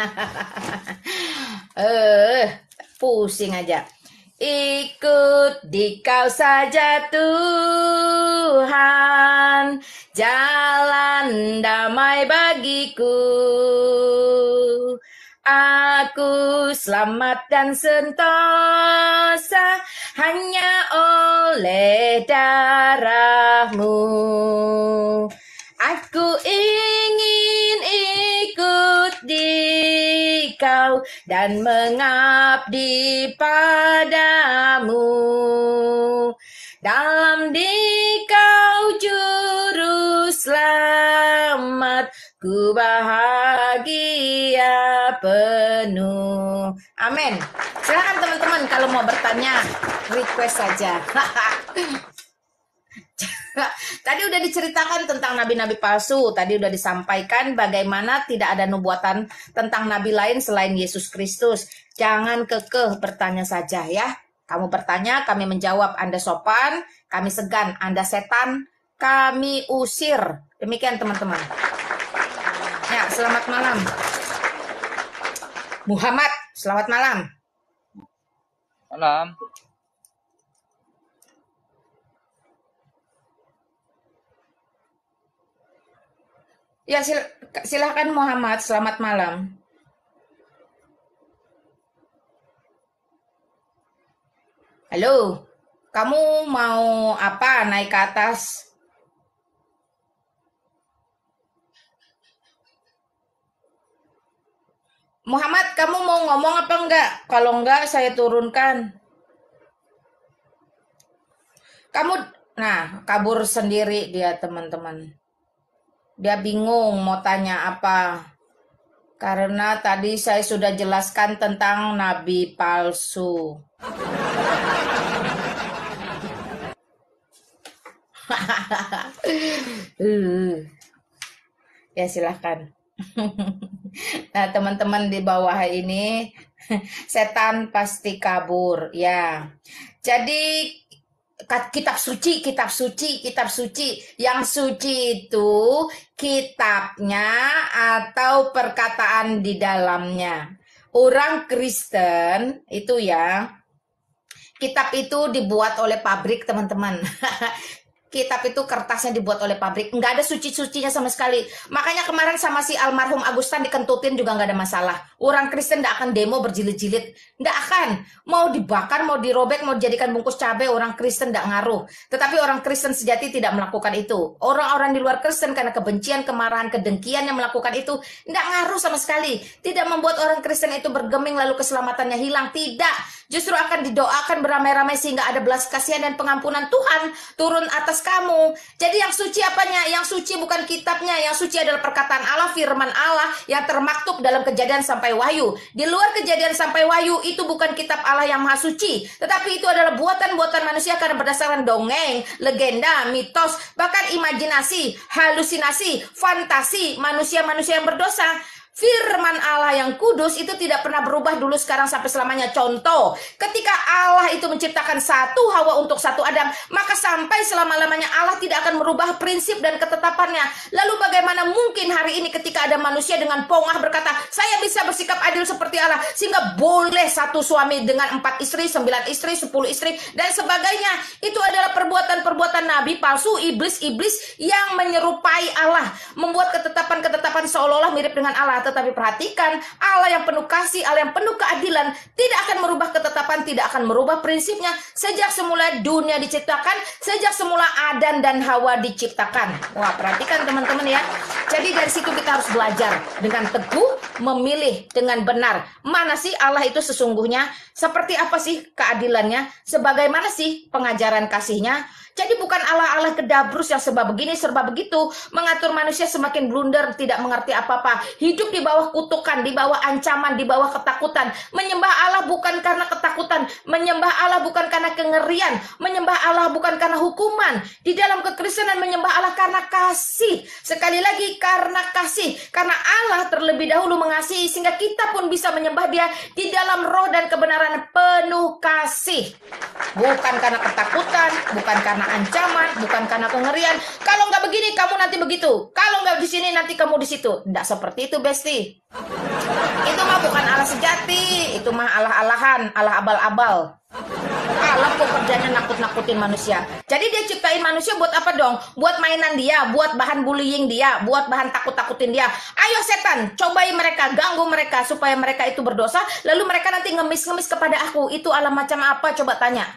Pusing aja. Ikut dikau saja Tuhan, jalan damai bagiku. Aku selamat dan sentosa hanya oleh darah-Mu. dan mengabdi padamu. Dalam Dikau juru selamat, ku bahagia penuh. Amin. Silakan teman-teman kalau mau bertanya, request saja. Tadi udah diceritakan tentang nabi-nabi palsu. Tadi udah disampaikan bagaimana tidak ada nubuatan tentang nabi lain selain Yesus Kristus. Jangan kekeh, bertanya saja ya. Kamu bertanya, kami menjawab. Anda sopan, kami segan. Anda setan, kami usir. Demikian teman-teman. Ya, selamat malam. Muhammad, selamat malam. Malam. Ya, silakan Muhammad, selamat malam. Halo, kamu mau apa naik ke atas? Muhammad, kamu mau ngomong apa enggak? Kalau enggak, saya turunkan. Kamu, nah, kabur sendiri dia teman-teman. Dia bingung mau tanya apa. Karena tadi saya sudah jelaskan tentang nabi palsu. Ya silahkan. Nah teman-teman di bawah ini, setan pasti kabur ya. Jadi kitab suci. Yang suci itu kitabnya atau perkataan di dalamnya. Orang Kristen itu ya, kitab itu dibuat oleh pabrik teman-teman. Kitab itu kertasnya dibuat oleh pabrik, nggak ada suci-sucinya sama sekali. Makanya kemarin sama si almarhum Agustan dikentutin juga nggak ada masalah. Orang Kristen nggak akan demo berjilid-jilid, nggak akan. Mau dibakar, mau dirobek, mau dijadikan bungkus cabai, orang Kristen nggak ngaruh. Tetapi orang Kristen sejati tidak melakukan itu. Orang-orang di luar Kristen karena kebencian, kemarahan, kedengkian yang melakukan itu nggak ngaruh sama sekali. Tidak membuat orang Kristen itu bergeming lalu keselamatannya hilang. Tidak. Justru akan didoakan beramai-ramai sehingga ada belas kasihan dan pengampunan Tuhan turun atas kamu. Jadi yang suci apanya? Yang suci bukan kitabnya. Yang suci adalah perkataan Allah, firman Allah yang termaktub dalam Kejadian sampai Wahyu. Di luar Kejadian sampai Wahyu itu bukan kitab Allah yang maha suci, tetapi itu adalah buatan-buatan manusia karena berdasarkan dongeng, legenda, mitos, bahkan imajinasi, halusinasi, fantasi manusia-manusia yang berdosa. Firman Allah yang kudus itu tidak pernah berubah dulu, sekarang, sampai selamanya. Contoh, ketika Allah itu menciptakan satu Hawa untuk satu Adam, maka sampai selama-lamanya Allah tidak akan merubah prinsip dan ketetapannya. Lalu bagaimana mungkin hari ini ketika ada manusia dengan pongah berkata, saya bisa bersikap adil seperti Allah, sehingga boleh satu suami dengan 4 istri, 9 istri, 10 istri, dan sebagainya. Itu adalah perbuatan-perbuatan nabi palsu, iblis-iblis yang menyerupai Allah, membuat ketetapan-ketetapan seolah-olah mirip dengan Allah. Tetapi perhatikan, Allah yang penuh kasih, Allah yang penuh keadilan, tidak akan merubah ketetapan, tidak akan merubah prinsipnya. Sejak semula dunia diciptakan, sejak semula Adam dan Hawa diciptakan. Wah, perhatikan teman-teman ya. Jadi dari situ kita harus belajar dengan teguh, memilih dengan benar. Mana sih Allah itu sesungguhnya? Seperti apa sih keadilannya? Sebagaimana sih pengajaran kasihnya? Jadi bukan Allah-Allah kedabrus yang serba begini, serba begitu. Mengatur manusia semakin blunder, tidak mengerti apa-apa. Hidup di bawah kutukan, di bawah ancaman, di bawah ketakutan. Menyembah Allah bukan karena ketakutan. Menyembah Allah bukan karena kengerian. Menyembah Allah bukan karena hukuman. Di dalam kekristenan menyembah Allah karena kasih. Sekali lagi, karena kasih. Karena Allah terlebih dahulu mengasihi, sehingga kita pun bisa menyembah Dia di dalam roh dan kebenaran penuh kasih. Bukan karena ketakutan, bukan karena ancaman, bukan karena kengerian. Kalau nggak begini, kamu nanti begitu. Kalau nggak di sini, nanti kamu di situ. Nggak seperti itu, Besti. Itu mah bukan Allah sejati. Itu mah Allah-alahan, Allah abal-abal. Allah kok kerjanya nakut-nakutin manusia. Jadi dia ciptain manusia buat apa dong? Buat mainan dia, buat bahan bullying dia, buat bahan takut-takutin dia. Ayo setan, cobai mereka, ganggu mereka supaya mereka itu berdosa, lalu mereka nanti ngemis-ngemis kepada aku. Itu Allah macam apa? Coba tanya.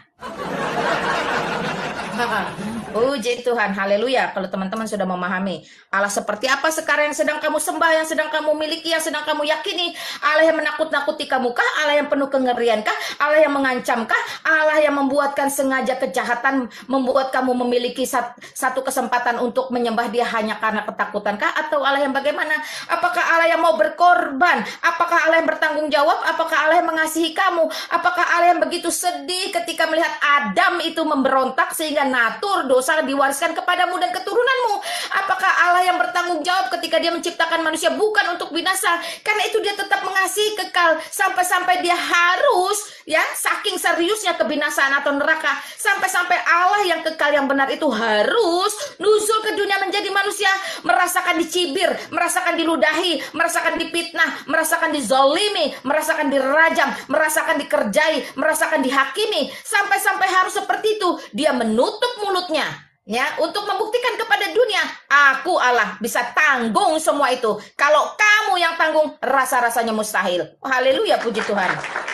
Puji Tuhan, haleluya. Kalau teman-teman sudah memahami Allah seperti apa sekarang yang sedang kamu sembah, yang sedang kamu miliki, yang sedang kamu yakini. Allah yang menakut-nakuti kamu kah? Allah yang penuh kengerian kah? Allah yang mengancam kah? Allah yang membuatkan sengaja kejahatan, membuat kamu memiliki satu kesempatan untuk menyembah dia hanya karena ketakutan kah? Atau Allah yang bagaimana? Apakah Allah yang mau berkorban? Apakah Allah yang bertanggung jawab? Apakah Allah yang mengasihi kamu? Apakah Allah yang begitu sedih ketika melihat Adam itu memberontak sehingga natur dosa diwariskan kepadamu dan keturunanmu? Apakah Allah yang bertanggung jawab ketika dia menciptakan manusia bukan untuk binasa? Karena itu dia tetap mengasihi kekal sampai-sampai dia harus ya saking seriusnya kebinasaan atau neraka, sampai-sampai Allah yang kekal yang benar itu harus nuzul ke dunia menjadi manusia, merasakan dicibir, merasakan diludahi, merasakan dipitnah, merasakan dizolimi, merasakan dirajam, merasakan dikerjai, merasakan dihakimi, sampai-sampai harus seperti itu. Dia menutup mulutnya ya untuk membuktikan kepada dunia, aku Allah bisa tanggung semua itu. Kalau kamu yang tanggung, rasa-rasanya mustahil. Haleluya, puji Tuhan.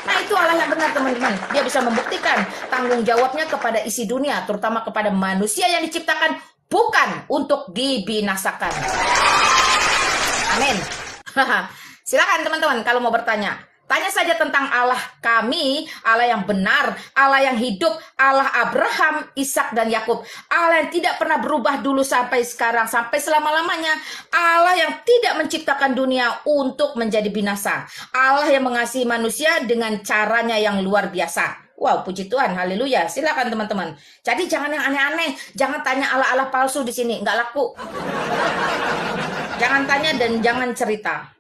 Nah, itu Allah yang benar, teman-teman. Dia bisa membuktikan tanggung jawabnya kepada isi dunia, terutama kepada manusia yang diciptakan bukan untuk dibinasakan. Amin. Silakan teman-teman kalau mau bertanya. Tanya saja tentang Allah kami, Allah yang benar, Allah yang hidup, Allah Abraham, Ishak dan Yakub. Allah yang tidak pernah berubah dulu sampai sekarang, sampai selama-lamanya. Allah yang tidak menciptakan dunia untuk menjadi binasa. Allah yang mengasihi manusia dengan caranya yang luar biasa. Wow, puji Tuhan, haleluya. Silakan teman-teman. Jadi jangan yang aneh-aneh, jangan tanya Allah-Allah palsu di sini, nggak laku. Jangan tanya dan jangan cerita.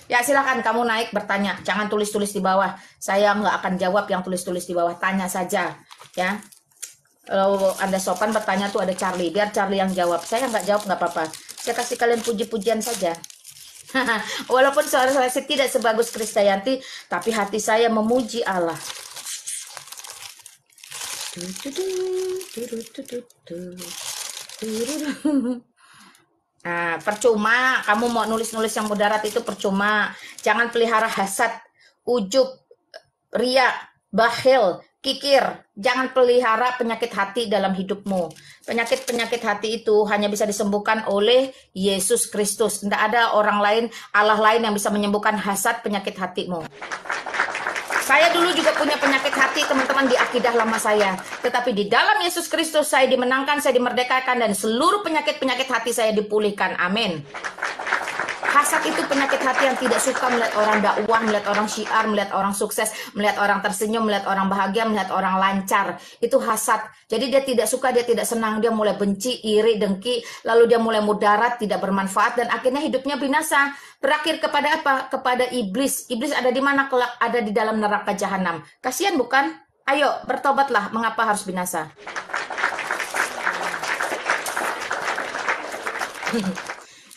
Ya silakan kamu naik bertanya, jangan tulis-tulis di bawah. Saya nggak akan jawab yang tulis-tulis di bawah, tanya saja ya. Kalau Anda sopan bertanya tuh ada Charlie, biar Charlie yang jawab. Saya nggak jawab nggak apa-apa. Saya kasih kalian puji-pujian saja. Walaupun suara saya tidak sebagus Krisdayanti, tapi hati saya memuji Allah. Nah, percuma kamu mau nulis-nulis yang mudarat itu percuma. Jangan pelihara hasad, ujub, ria, bakhil, kikir. Jangan pelihara penyakit hati dalam hidupmu. Penyakit-penyakit hati itu hanya bisa disembuhkan oleh Yesus Kristus. Tidak ada orang lain, Allah lain yang bisa menyembuhkan hasad penyakit hatimu. Saya dulu juga punya penyakit hati, teman-teman, di akidah lama saya. Tetapi di dalam Yesus Kristus saya dimenangkan, saya dimerdekakan, dan seluruh penyakit-penyakit hati saya dipulihkan. Amin. Hasad itu penyakit hati yang tidak suka melihat orang dakwah, melihat orang syiar, melihat orang sukses, melihat orang tersenyum, melihat orang bahagia, melihat orang lancar. Itu hasad. Jadi dia tidak suka, dia tidak senang, dia mulai benci, iri, dengki, lalu dia mulai mudarat, tidak bermanfaat, dan akhirnya hidupnya binasa. Berakhir kepada apa? Kepada iblis. Iblis ada di mana? Kelak ada di dalam neraka jahanam. Kasihan bukan? Ayo, bertobatlah. Mengapa harus binasa?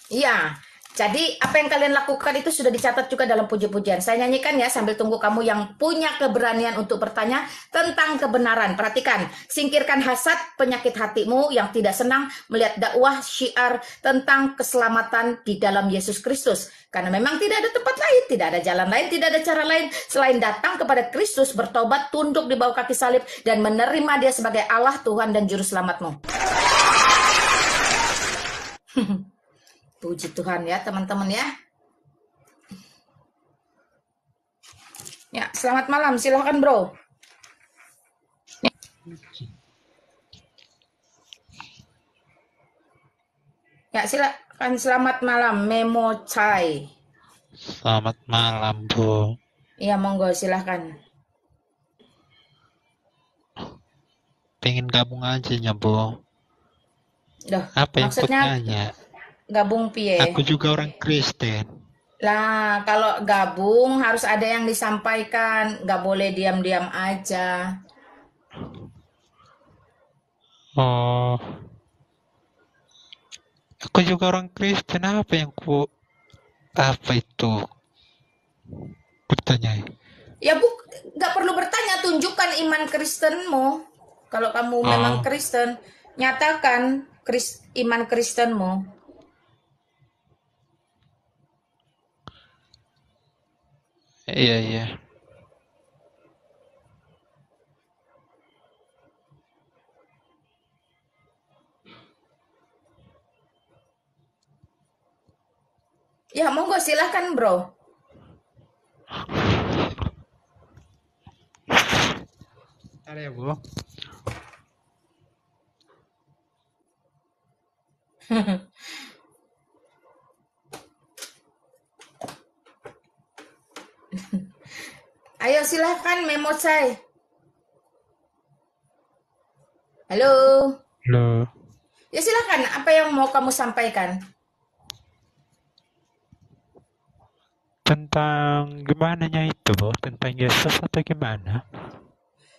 Iya. Jadi apa yang kalian lakukan itu sudah dicatat juga dalam puji-pujian. Saya nyanyikan ya sambil tunggu kamu yang punya keberanian untuk bertanya tentang kebenaran. Perhatikan, singkirkan hasad penyakit hatimu yang tidak senang melihat dakwah syiar tentang keselamatan di dalam Yesus Kristus. Karena memang tidak ada tempat lain, tidak ada jalan lain, tidak ada cara lain selain datang kepada Kristus, bertobat, tunduk di bawah kaki salib, dan menerima dia sebagai Allah, Tuhan, dan Juru Selamatmu. Puji Tuhan ya teman-teman ya. Ya, selamat malam. Silahkan bro. Ya, silakan. Selamat malam, Memo Chai. Selamat malam, Bu. Iya, monggo silahkan. Pengen gabung aja ya, Bu. Duh, Apa yang maksudnya tanya? gabung piye? Aku juga orang Kristen. Lah, kalau gabung harus ada yang disampaikan. Nggak boleh diam-diam aja. Oh, aku juga orang Kristen. Apa itu? Bertanya. Ya, nggak perlu bertanya. Tunjukkan iman Kristenmu. Kalau kamu memang Kristen, nyatakan iman Kristenmu. Iya. Ya, monggo silahkan bro. Bentar ya, Bu. Ayo silahkan memo saya. Halo. Halo. Ya silahkan, apa yang mau kamu sampaikan? Tentang gimananya itu, Bu? Tentang Yesus atau gimana?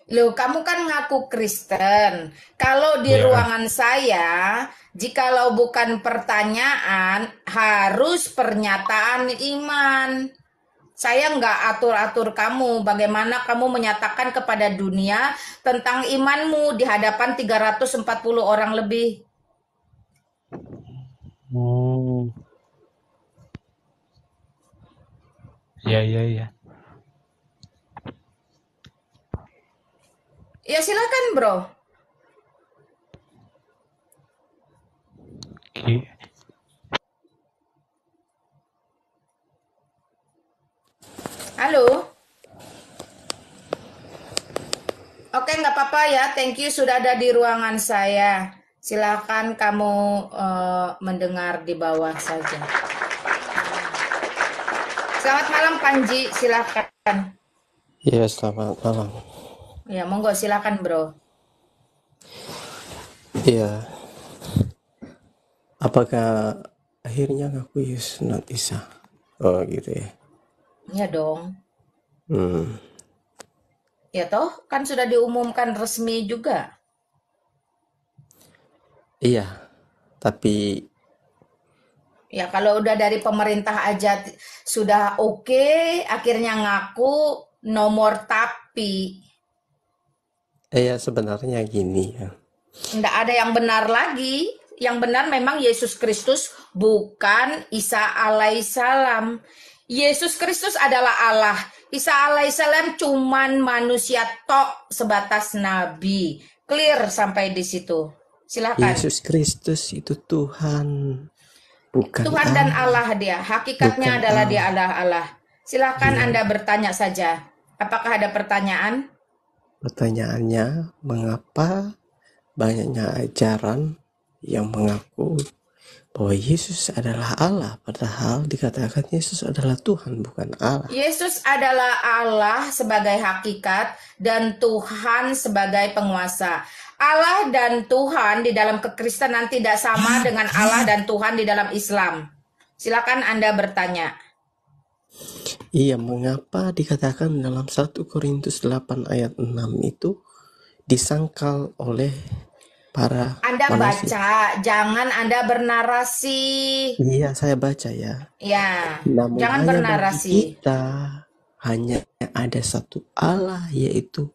Loh, kamu kan ngaku Kristen. Kalau di Ya. ruangan saya, jikalau bukan pertanyaan, harus pernyataan iman. Saya nggak atur-atur kamu, bagaimana kamu menyatakan kepada dunia tentang imanmu di hadapan 340 orang lebih. Oh. Ya, ya, ya. Ya silakan bro. Oke. Halo. Oke, nggak apa-apa ya. Thank you sudah ada di ruangan saya. Silakan kamu mendengar di bawah saja. Selamat malam Panji, silakan. Ya, selamat malam. Ya, monggo silakan bro. Ya, apakah akhirnya ngaku Yesus not Isa? Oh gitu ya. Ya dong. Hmm. Ya toh, kan sudah diumumkan resmi juga. Iya, tapi Ya kalau udah dari pemerintah aja sudah oke, akhirnya ngaku nomor tapi. ya sebenarnya gini ya. Nggak ada yang benar lagi. Yang benar memang Yesus Kristus, bukan Isa alaihissalam. Yesus Kristus adalah Allah. Isa alaihissalam cuman manusia tok sebatas nabi. Clear sampai di situ. Silakan. Yesus Kristus itu Tuhan, bukan Tuhan dan Allah. Allah dia. Hakikatnya Bukan adalah dia Allah. Allah. Silakan Iya. Anda bertanya saja. Apakah ada pertanyaan? Pertanyaannya, mengapa banyaknya ajaran yang mengaku bahwa Yesus adalah Allah, padahal dikatakan Yesus adalah Tuhan, bukan Allah. Yesus adalah Allah sebagai hakikat dan Tuhan sebagai penguasa. Allah dan Tuhan di dalam kekristenan tidak sama dengan Allah dan Tuhan di dalam Islam. Silakan Anda bertanya. Iya, mengapa dikatakan dalam 1 Korintus 8 ayat 6 itu disangkal oleh para Anda manusia? baca, jangan Anda bernarasi. Iya, saya baca ya. Ya, Namun jangan hanya bernarasi. bagi kita hanya ada satu Allah, yaitu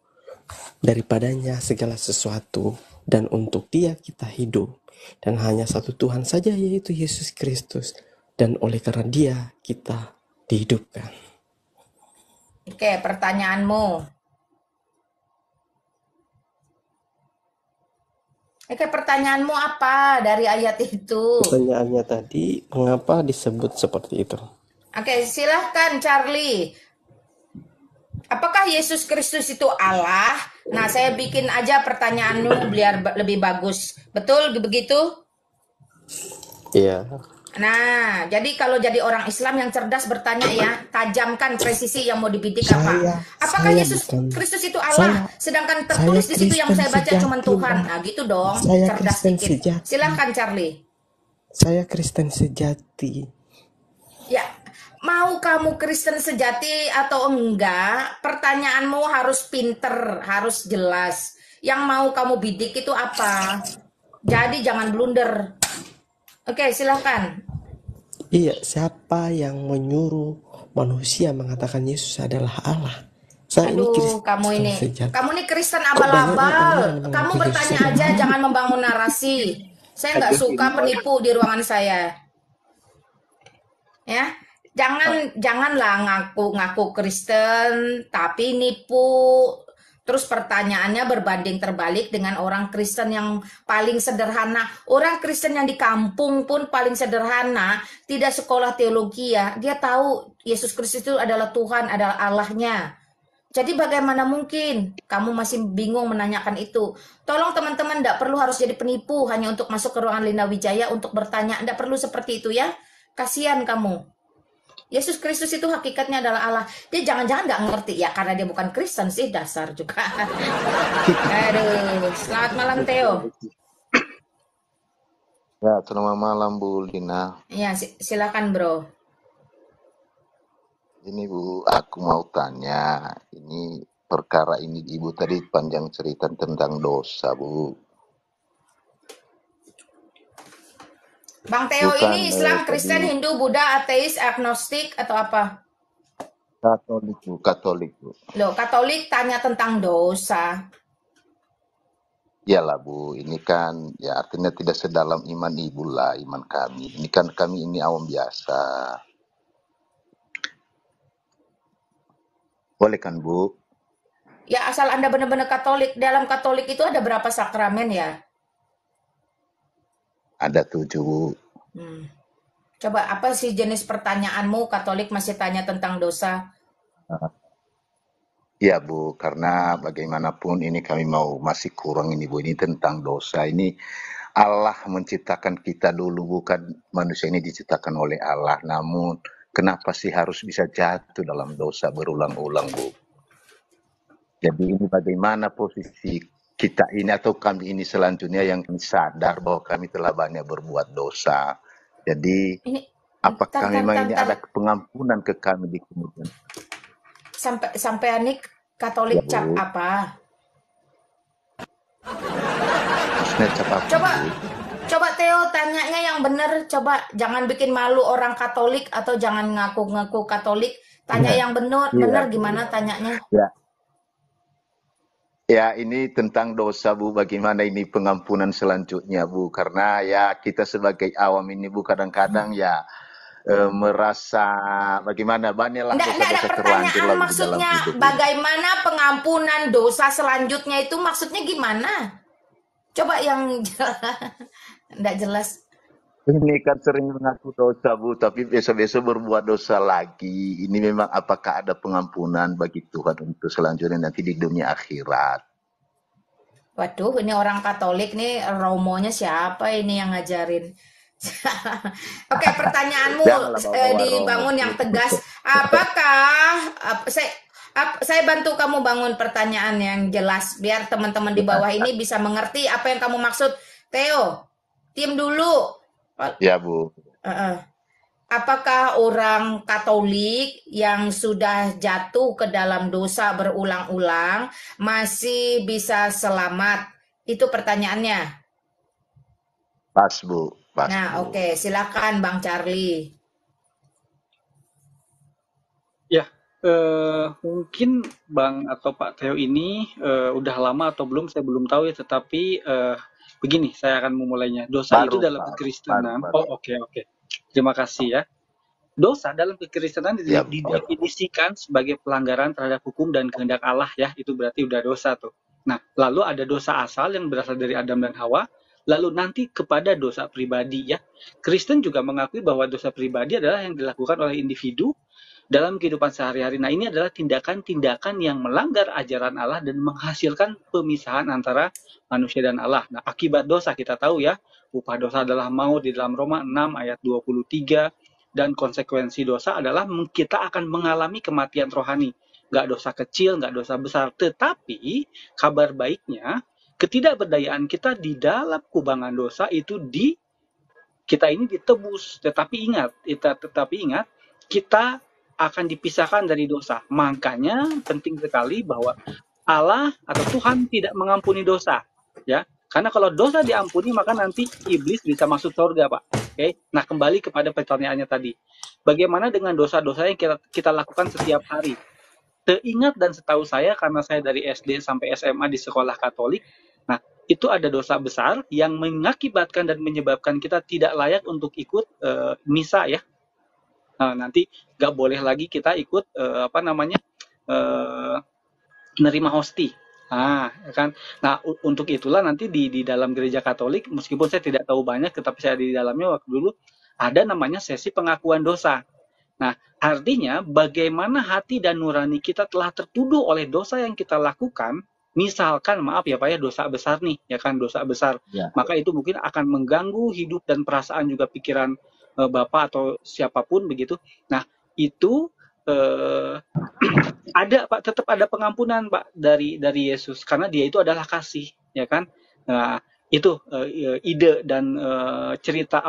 daripadanya segala sesuatu, dan untuk Dia kita hidup, dan hanya satu Tuhan saja, yaitu Yesus Kristus, dan oleh karena Dia kita dihidupkan. Oke, pertanyaanmu. Oke, pertanyaanmu apa dari ayat itu? Pertanyaannya tadi, mengapa disebut seperti itu? Oke, silahkan Charlie. Apakah Yesus Kristus itu Allah? Nah, saya bikin aja pertanyaanmu biar lebih bagus. Betul begitu? Iya. Nah, jadi kalau jadi orang Islam yang cerdas bertanya ya, tajamkan presisi yang mau dibidik apa. Apakah Yesus Kristus itu Allah? Sedangkan tertulis di situ yang saya baca cuma Tuhan. Nah, gitu dong. Saya Cerdas Kristen dikit. sejati. Silahkan Charlie. Saya Kristen sejati. Ya, mau kamu Kristen sejati atau enggak, pertanyaanmu harus pinter, harus jelas. Yang mau kamu bidik itu apa? Jadi jangan blunder. Oke, silahkan. Iya, siapa yang menyuruh manusia mengatakan Yesus adalah Allah? Saya ini Aduh, Kristen sejati. kamu ini Kristen banyak abal-abal. yang Kamu mengaku bertanya Yesus aja, jangan membangun narasi. Saya nggak suka penipu di ruangan saya. Ya, janganlah ngaku Kristen tapi nipu. Terus pertanyaannya berbanding terbalik dengan orang Kristen yang paling sederhana. Orang Kristen yang di kampung pun paling sederhana, tidak sekolah teologi ya. Dia tahu Yesus Kristus itu adalah Tuhan, adalah Allahnya. Jadi bagaimana mungkin kamu masih bingung menanyakan itu? Tolong teman-teman, tidak perlu harus jadi penipu hanya untuk masuk ke ruangan Linda Wijaya untuk bertanya. Tidak perlu seperti itu ya. Kasihan kamu. Yesus Kristus itu hakikatnya adalah Allah. Dia jangan-jangan nggak ngerti ya, karena dia bukan Kristen sih, dasar juga. Aduh, selamat malam Theo. Ya, selamat malam Bu Lina. Ya, silakan bro. Ini Bu, aku mau tanya, ini perkara ini Ibu tadi panjang cerita tentang dosa Bu. Bang Theo Bukan, ini Islam, Kristen, tadi Hindu, Buddha, ateis, agnostik atau apa? Katolik Bu, Katolik Bu. Loh, Katolik tanya tentang dosa. Iyalah Bu, ini kan ya artinya tidak sedalam iman Ibu lah, iman kami. Ini kan kami ini awam biasa. Boleh kan Bu? Ya asal Anda benar-benar Katolik. Dalam Katolik itu ada berapa sakramen ya? Ada 7 Bu. Coba apa sih jenis pertanyaanmu? Katolik masih tanya tentang dosa. Iya Bu, karena bagaimanapun ini kami mau masih kurang ini Bu, ini tentang dosa. Ini Allah menciptakan kita dulu, bukan manusia ini diciptakan oleh Allah. Namun kenapa sih harus bisa jatuh dalam dosa berulang-ulang Bu? Jadi ini bagaimana posisi kita ini atau kami ini selanjutnya yang sadar bahwa kami telah banyak berbuat dosa. Jadi Ini apakah memang ini ada pengampunan ke kami di kemudian? sampai Anik Katolik Ya, cap Bu. apa? Maksudnya cap apa, Coba Bu? coba Theo tanyanya yang benar. Coba jangan bikin malu orang Katolik atau jangan ngaku-ngaku Katolik. Tanya Iya. yang benar, Iya, benar Bu. gimana tanyanya? Ya, ini tentang dosa Bu, bagaimana ini pengampunan selanjutnya Bu, karena ya kita sebagai awam ini Bu kadang-kadang ya merasa bagaimana banyaklah Enggak, dosa-dosa ada terlanjur pertanyaan lalu di dalam maksudnya hidup. bagaimana pengampunan dosa selanjutnya itu maksudnya gimana? Coba yang enggak jelas. Ini kan sering mengaku dosa Bu, tapi besok-besok berbuat dosa lagi. Ini memang apakah ada pengampunan bagi Tuhan untuk selanjutnya nanti di dunia akhirat? Waduh, ini orang Katolik nih, romonya siapa ini yang ngajarin? Oke, pertanyaanmu Janganlah bawa-bawa dibangun romo. yang tegas. Apakah saya bantu kamu bangun pertanyaan yang jelas biar teman-teman di bawah ini bisa mengerti apa yang kamu maksud. Theo, diam dulu. Ya Bu. Apakah orang Katolik yang sudah jatuh ke dalam dosa berulang-ulang masih bisa selamat? Itu pertanyaannya. Pas Bu, pas Nah, Bu. oke, silakan Bang Charlie. Ya, mungkin Bang atau Pak Theo ini udah lama atau belum, saya belum tahu ya, tetapi begini, saya akan memulainya. Dosa itu dalam kekristenan. baru. Oh, oke. Terima kasih ya. Dosa dalam kekristenan Ya, didefinisikan sebagai pelanggaran terhadap hukum dan kehendak Allah ya, itu berarti udah dosa tuh. Nah, lalu ada dosa asal yang berasal dari Adam dan Hawa, lalu nanti kepada dosa pribadi ya. Kristen juga mengakui bahwa dosa pribadi adalah yang dilakukan oleh individu dalam kehidupan sehari-hari. Nah, ini adalah tindakan-tindakan yang melanggar ajaran Allah dan menghasilkan pemisahan antara manusia dan Allah. Nah, akibat dosa kita tahu ya, upah dosa adalah maut di dalam Roma 6 ayat 23, dan konsekuensi dosa adalah kita akan mengalami kematian rohani. Nggak dosa kecil, nggak dosa besar. Tetapi kabar baiknya, ketidakberdayaan kita di dalam kubangan dosa itu kita ini ditebus. Tetapi ingat, kita akan dipisahkan dari dosa. Makanya penting sekali bahwa Allah atau Tuhan tidak mengampuni dosa, ya. Karena kalau dosa diampuni maka nanti iblis bisa masuk surga, Pak. Oke. Nah, kembali kepada pertanyaannya tadi. Bagaimana dengan dosa-dosa yang kita lakukan setiap hari? Seingat dan setahu saya, karena saya dari SD sampai SMA di sekolah Katolik, nah itu ada dosa besar yang mengakibatkan dan menyebabkan kita tidak layak untuk ikut misa ya. Nah, nanti nggak boleh lagi kita ikut nerima hosti Ya kan. Nah, untuk itulah nanti di dalam gereja Katolik, meskipun saya tidak tahu banyak, tetapi saya di dalamnya waktu dulu ada namanya sesi pengakuan dosa. Nah, artinya bagaimana hati dan nurani kita telah tertuduh oleh dosa yang kita lakukan, misalkan maaf ya Pak ya, dosa besar nih, ya kan, dosa besar. Ya. Maka itu mungkin akan mengganggu hidup dan perasaan juga pikiran Bapak atau siapapun begitu. Nah, itu ada Pak, tetap ada pengampunan Pak dari Yesus karena Dia itu adalah kasih, ya kan? Nah, itu ide dan cerita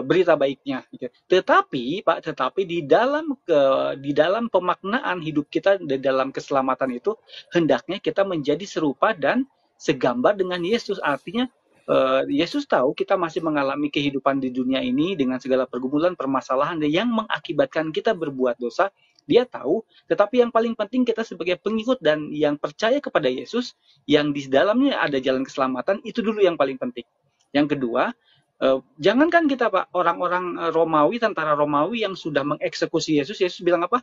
berita baiknya. Gitu. Tetapi Pak, di dalam pemaknaan hidup kita di dalam keselamatan itu hendaknya kita menjadi serupa dan segambar dengan Yesus. Artinya Yesus tahu kita masih mengalami kehidupan di dunia ini dengan segala pergumulan, permasalahan yang mengakibatkan kita berbuat dosa. Dia tahu, tetapi yang paling penting kita sebagai pengikut dan yang percaya kepada Yesus, yang di dalamnya ada jalan keselamatan, itu dulu yang paling penting. Yang kedua, jangankan kita Pak, orang-orang Romawi, tentara Romawi yang sudah mengeksekusi Yesus, Yesus bilang apa?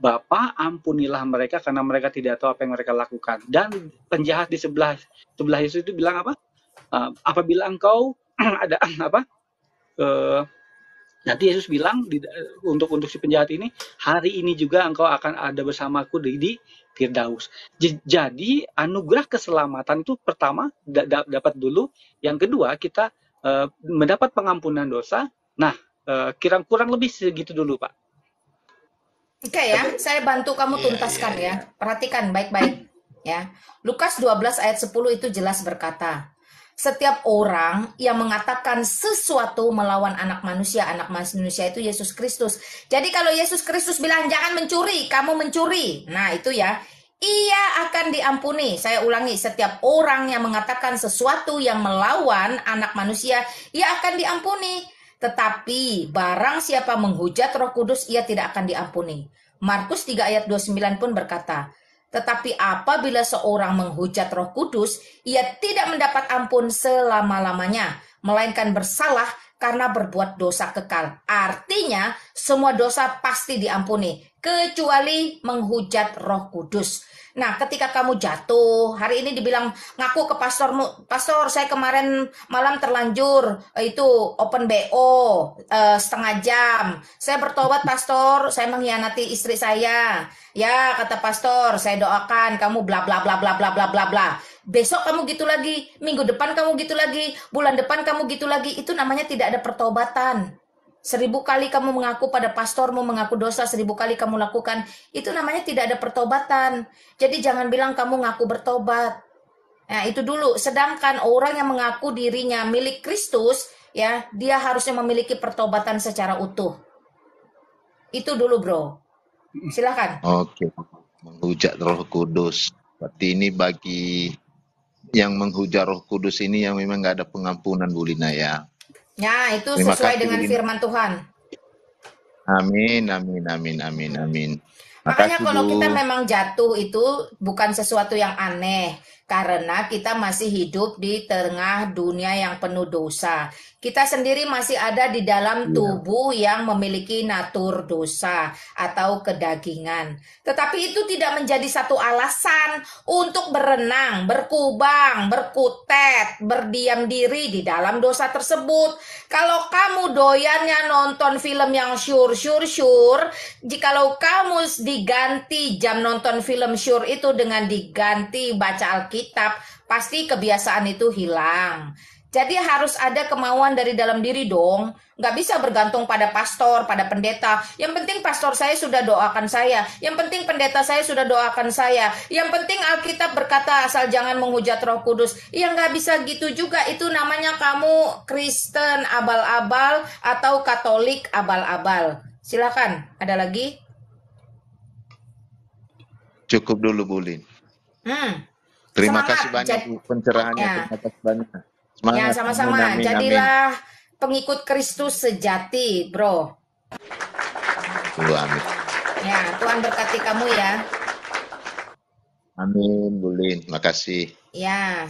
Bapa, ampunilah mereka karena mereka tidak tahu apa yang mereka lakukan. Dan penjahat di sebelah Yesus itu bilang apa? Apabila engkau ada nanti Yesus bilang untuk si penjahat ini, hari ini juga engkau akan ada bersamaku di Firdaus. Jadi anugerah keselamatan itu pertama dapat dulu, yang kedua kita mendapat pengampunan dosa. Nah, kurang lebih segitu dulu Pak. Oke ya, saya bantu kamu tuntaskan ya. Perhatikan baik-baik ya. Lukas 12 ayat 10 itu jelas berkata, setiap orang yang mengatakan sesuatu melawan anak manusia itu Yesus Kristus. Jadi kalau Yesus Kristus bilang jangan mencuri, kamu mencuri. Nah itu ya, ia akan diampuni. Saya ulangi, setiap orang yang mengatakan sesuatu yang melawan anak manusia, ia akan diampuni. Tetapi barang siapa menghujat Roh Kudus, ia tidak akan diampuni. Markus 3 ayat 29 pun berkata, tetapi apabila seorang menghujat Roh Kudus, ia tidak mendapat ampun selama-lamanya, melainkan bersalah karena berbuat dosa kekal. Artinya, semua dosa pasti diampuni, kecuali menghujat Roh Kudus. Nah, ketika kamu jatuh, hari ini dibilang ngaku ke pastormu, pastor saya kemarin malam terlanjur, itu open BO, setengah jam. Saya bertobat pastor, saya mengkhianati istri saya. Ya, kata pastor, saya doakan kamu bla bla bla bla bla bla bla bla. Besok kamu gitu lagi, minggu depan kamu gitu lagi, bulan depan kamu gitu lagi. Itu namanya tidak ada pertobatan. 1000 kali kamu mengaku pada pastormu, mengaku dosa 1000 kali kamu lakukan, itu namanya tidak ada pertobatan. Jadi jangan bilang kamu ngaku bertobat. Nah, itu dulu. Sedangkan orang yang mengaku dirinya milik Kristus, ya, dia harusnya memiliki pertobatan secara utuh. Itu dulu, bro. Silakan. Oke, menghujat Roh Kudus. Berarti ini bagi yang menghujat Roh Kudus ini yang memang nggak ada pengampunan, Bu Lina ya. Ya, itu Terima sesuai kasih, dengan Bu Lina. firman Tuhan. Amin, amin, amin, amin, amin. Makanya Makasih, kalau Bu. kita memang jatuh itu bukan sesuatu yang aneh. Karena kita masih hidup di tengah dunia yang penuh dosa. Kita sendiri masih ada di dalam tubuh yang memiliki natur dosa atau kedagingan. Tetapi itu tidak menjadi satu alasan untuk berenang, berkubang, berkutet, berdiam diri di dalam dosa tersebut. Kalau kamu doyannya nonton film yang syur, jikalau kamu diganti jam nonton film syur itu dengan diganti baca Alkitab, pasti kebiasaan itu hilang. Jadi harus ada kemauan dari dalam diri dong. Nggak bisa bergantung pada pastor, pada pendeta. Yang penting pastor saya sudah doakan saya. Yang penting pendeta saya sudah doakan saya. Yang penting Alkitab berkata asal jangan menghujat Roh Kudus. Ya nggak bisa gitu juga. Itu namanya kamu Kristen abal-abal atau Katolik abal-abal. Silakan, ada lagi? Cukup dulu, Bu Lin. Terima Semangat. kasih banyak Bu pencerahannya. Ya. Terima kasih banyak. Semangat. Ya, sama-sama. Amin, amin, jadilah pengikut Kristus sejati, bro. Amin. Ya, Tuhan berkati kamu ya. Amin, Bu Lin. Makasih. Ya,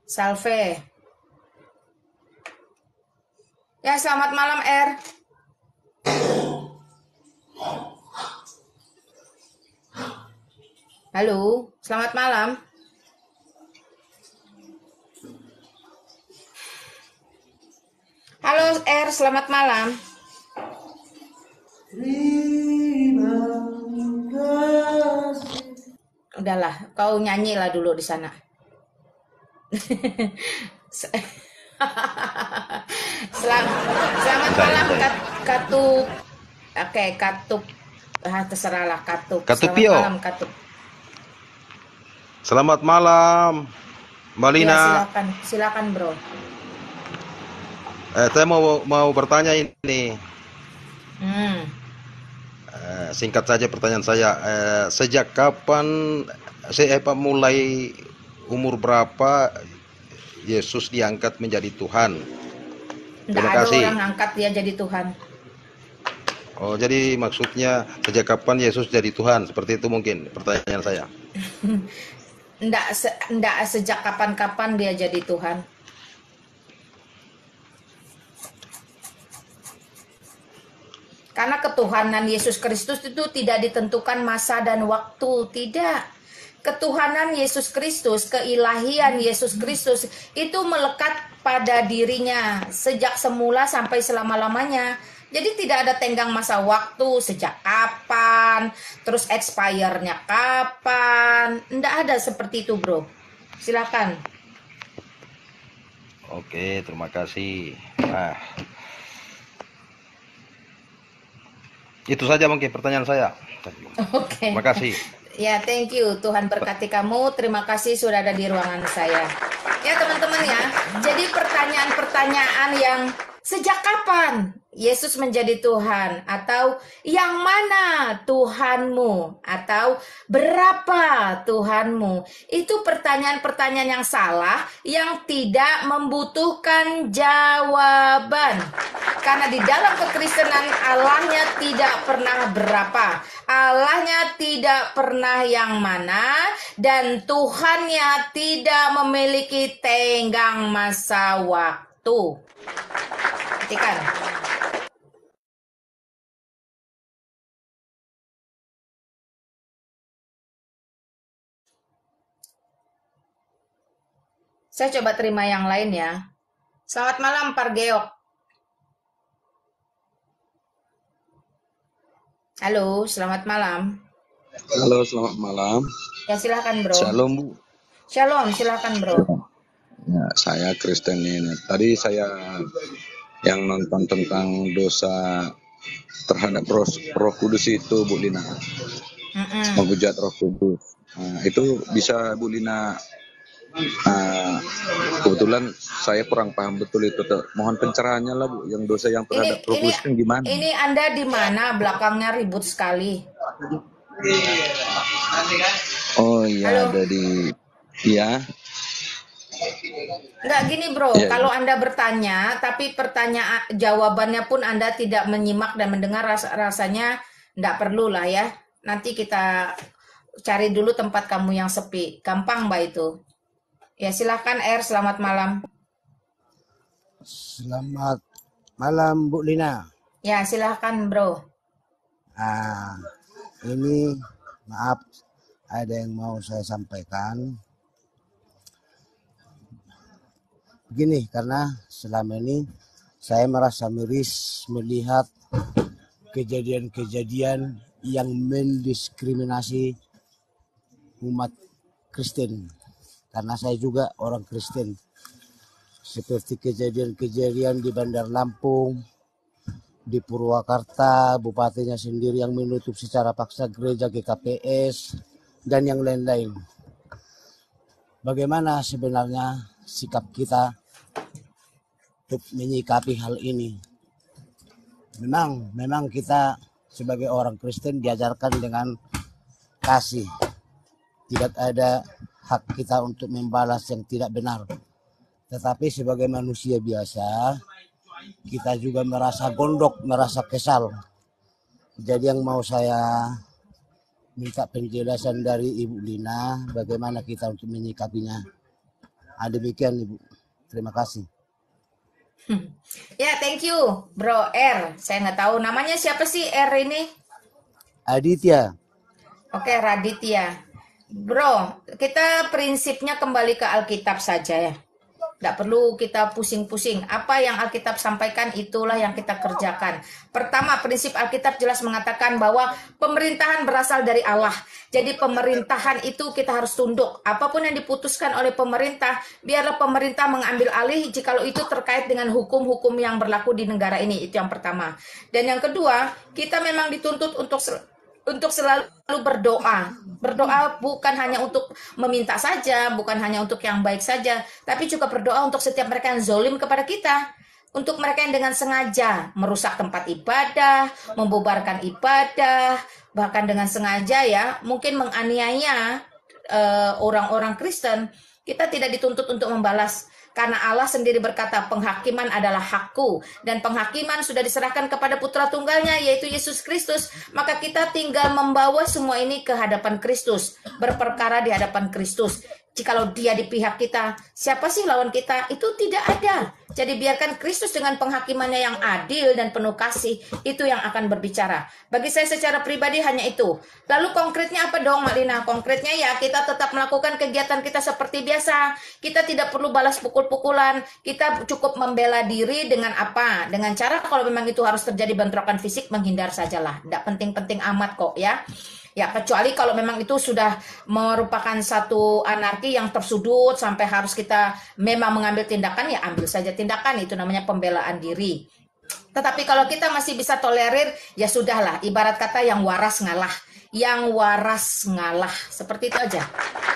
salve. Ya, selamat malam, Er. Halo, selamat malam. Halo R, selamat malam. Udahlah, kau nyanyilah dulu di sana. Selamat malam Katup. Oke, Katup. Terserahlah Katup. Selamat Katupio. malam Katup. Selamat malam, Mbak Ya, Lina. silakan bro. Saya mau bertanya ini. Hmm. Singkat saja pertanyaan saya. Sejak kapan mulai umur berapa Yesus diangkat menjadi Tuhan? Nggak Terima ada kasih. orang angkat dia jadi Tuhan. Oh, jadi maksudnya sejak kapan Yesus jadi Tuhan? Seperti itu mungkin pertanyaan saya. Nggak sejak kapan-kapan dia jadi Tuhan. Karena ketuhanan Yesus Kristus itu tidak ditentukan masa dan waktu, tidak. Ketuhanan Yesus Kristus, keilahian Yesus Kristus itu melekat pada dirinya sejak semula sampai selama-lamanya. Jadi tidak ada tenggang masa waktu, sejak kapan, terus expire-nya kapan. Nggak ada seperti itu, bro. Silakan. Oke, terima kasih. Itu saja mungkin pertanyaan saya. Oke. Terima kasih. Ya, thank you. Tuhan berkati kamu. Terima kasih sudah ada di ruangan saya. Ya, teman-teman ya. Jadi pertanyaan-pertanyaan yang sejak kapan Yesus menjadi Tuhan? Atau yang mana Tuhanmu? Atau berapa Tuhanmu? Itu pertanyaan-pertanyaan yang salah, yang tidak membutuhkan jawaban. Karena di dalam kekristenan Allahnya tidak pernah berapa. Allahnya tidak pernah yang mana. Dan Tuhannya tidak memiliki tenggang masa waktu. Perhatikan. Saya coba terima yang lain ya. Selamat malam, Pargeok. Halo, selamat malam. Halo, selamat malam. Ya, silakan bro. Shalom, Bu. Shalom, silakan bro. Ya, saya Kristen ini. Tadi saya yang nonton tentang dosa terhadap Roh Kudus itu, Bu Lina. Menghujat Roh Kudus. Nah, itu bisa Bu Lina. Kebetulan saya kurang paham betul itu. Mohon pencerahannya lah, Bu. Yang dosa yang terhadap Roh Kudus itu gimana? Ini Anda di mana? Belakangnya ribut sekali. Oh iya, ada di ya. Enggak gini bro, Ya, kalau Anda bertanya, tapi pertanyaan jawabannya pun Anda tidak menyimak dan mendengar, rasanya enggak perlu lah ya. Nanti kita cari dulu tempat kamu yang sepi. Gampang Mbak itu. Ya silakan R, selamat malam. Selamat malam Bu Lina. Ya silakan bro. Ini maaf ada yang mau saya sampaikan. Begini, karena selama ini saya merasa miris melihat kejadian-kejadian yang mendiskriminasi umat Kristen. Karena saya juga orang Kristen. Seperti kejadian-kejadian di Bandar Lampung, di Purwakarta, bupatinya sendiri yang menutup secara paksa gereja GKPS, dan yang lain-lain. Bagaimana sebenarnya sikap kita untuk menyikapi hal ini? Memang kita sebagai orang Kristen diajarkan dengan kasih. Tidak ada hak kita untuk membalas yang tidak benar. Tetapi sebagai manusia biasa, kita juga merasa gondok, merasa kesal. Jadi yang mau saya minta penjelasan dari Ibu Lina, bagaimana kita untuk menyikapinya. Demikian Ibu, terima kasih. Ya thank you bro R. Saya nggak tahu namanya siapa sih R ini. Aditya. Oke Raditya. Bro, kita prinsipnya kembali ke Alkitab saja ya. Tidak perlu kita pusing-pusing. Apa yang Alkitab sampaikan itulah yang kita kerjakan. Pertama, prinsip Alkitab jelas mengatakan bahwa pemerintahan berasal dari Allah. Jadi pemerintahan itu kita harus tunduk. Apapun yang diputuskan oleh pemerintah, biarlah pemerintah mengambil alih jikalau itu terkait dengan hukum-hukum yang berlaku di negara ini. Itu yang pertama. Dan yang kedua, kita memang dituntut untuk selalu berdoa. Berdoa bukan hanya untuk meminta saja, bukan hanya untuk yang baik saja, tapi juga berdoa untuk setiap mereka yang zalim kepada kita. Untuk mereka yang dengan sengaja merusak tempat ibadah, membubarkan ibadah, bahkan dengan sengaja ya, mungkin menganiaya orang-orang Kristen, kita tidak dituntut untuk membalas. Karena Allah sendiri berkata, penghakiman adalah hakku. Dan penghakiman sudah diserahkan kepada putra tunggalnya, yaitu Yesus Kristus. Maka kita tinggal membawa semua ini ke hadapan Kristus. Berperkara di hadapan Kristus. Jikalau dia di pihak kita, siapa sih lawan kita? Itu tidak ada. Jadi biarkan Kristus dengan penghakimannya yang adil dan penuh kasih, itu yang akan berbicara. Bagi saya secara pribadi hanya itu. Lalu konkretnya apa dong, Mak Lina? Konkretnya ya kita tetap melakukan kegiatan kita seperti biasa. Kita tidak perlu balas pukul-pukulan. Kita cukup membela diri dengan apa? Dengan cara kalau memang itu harus terjadi bentrokan fisik, menghindar sajalah. Tidak penting-penting amat kok ya. Ya, kecuali kalau memang itu sudah merupakan satu anarki yang tersudut sampai harus kita memang mengambil tindakan, ya ambil saja tindakan. Itu namanya pembelaan diri. Tetapi kalau kita masih bisa tolerir, ya sudahlah. Ibarat kata yang waras ngalah. Yang waras ngalah. Seperti itu aja.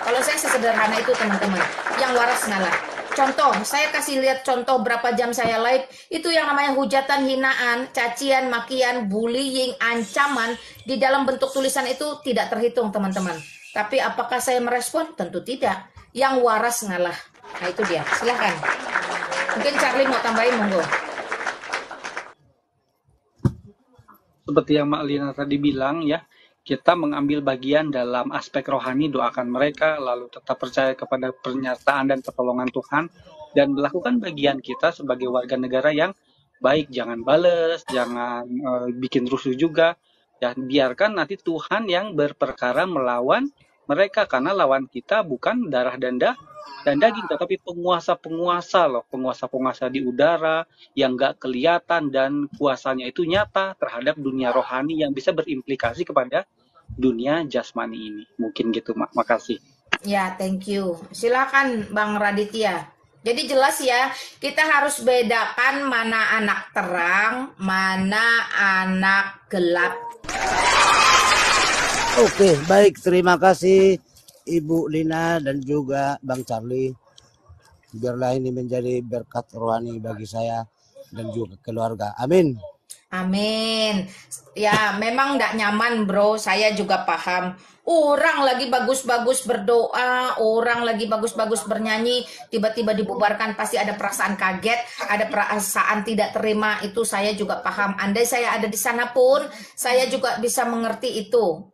Kalau saya sesederhana itu teman-teman. Yang waras ngalah. Contoh, saya kasih lihat contoh berapa jam saya live. Itu yang namanya hujatan, hinaan, cacian, makian, bullying, ancaman. Di dalam bentuk tulisan itu tidak terhitung teman-teman. Tapi apakah saya merespon? Tentu tidak. Yang waras ngalah. Nah itu dia, silahkan. Mungkin Charlie mau tambahin, monggo. Seperti yang Mak Lina tadi bilang ya, kita mengambil bagian dalam aspek rohani, doakan mereka, lalu tetap percaya kepada pernyataan dan pertolongan Tuhan, dan melakukan bagian kita sebagai warga negara yang baik. Jangan bales, jangan bikin rusuh juga, dan biarkan nanti Tuhan yang berperkara melawan mereka, karena lawan kita bukan darah dan daging, tetapi penguasa-penguasa loh, penguasa-penguasa di udara yang gak kelihatan dan kuasanya itu nyata terhadap dunia rohani yang bisa berimplikasi kepada dunia jasmani ini. Mungkin gitu, Mak. Makasih. Ya, thank you. Silakan Bang Raditya. Jadi jelas ya, kita harus bedakan mana anak terang, mana anak gelap. Oke, baik. Terima kasih Ibu Lina dan juga Bang Charlie. Biarlah ini menjadi berkat rohani bagi saya dan juga keluarga. Amin. Amin. Ya, memang tidak nyaman, bro. Saya juga paham. Orang lagi bagus-bagus berdoa, orang lagi bagus-bagus bernyanyi, tiba-tiba dibubarkan, pasti ada perasaan kaget, ada perasaan tidak terima. Itu saya juga paham. Andai saya ada di sana pun, saya juga bisa mengerti itu.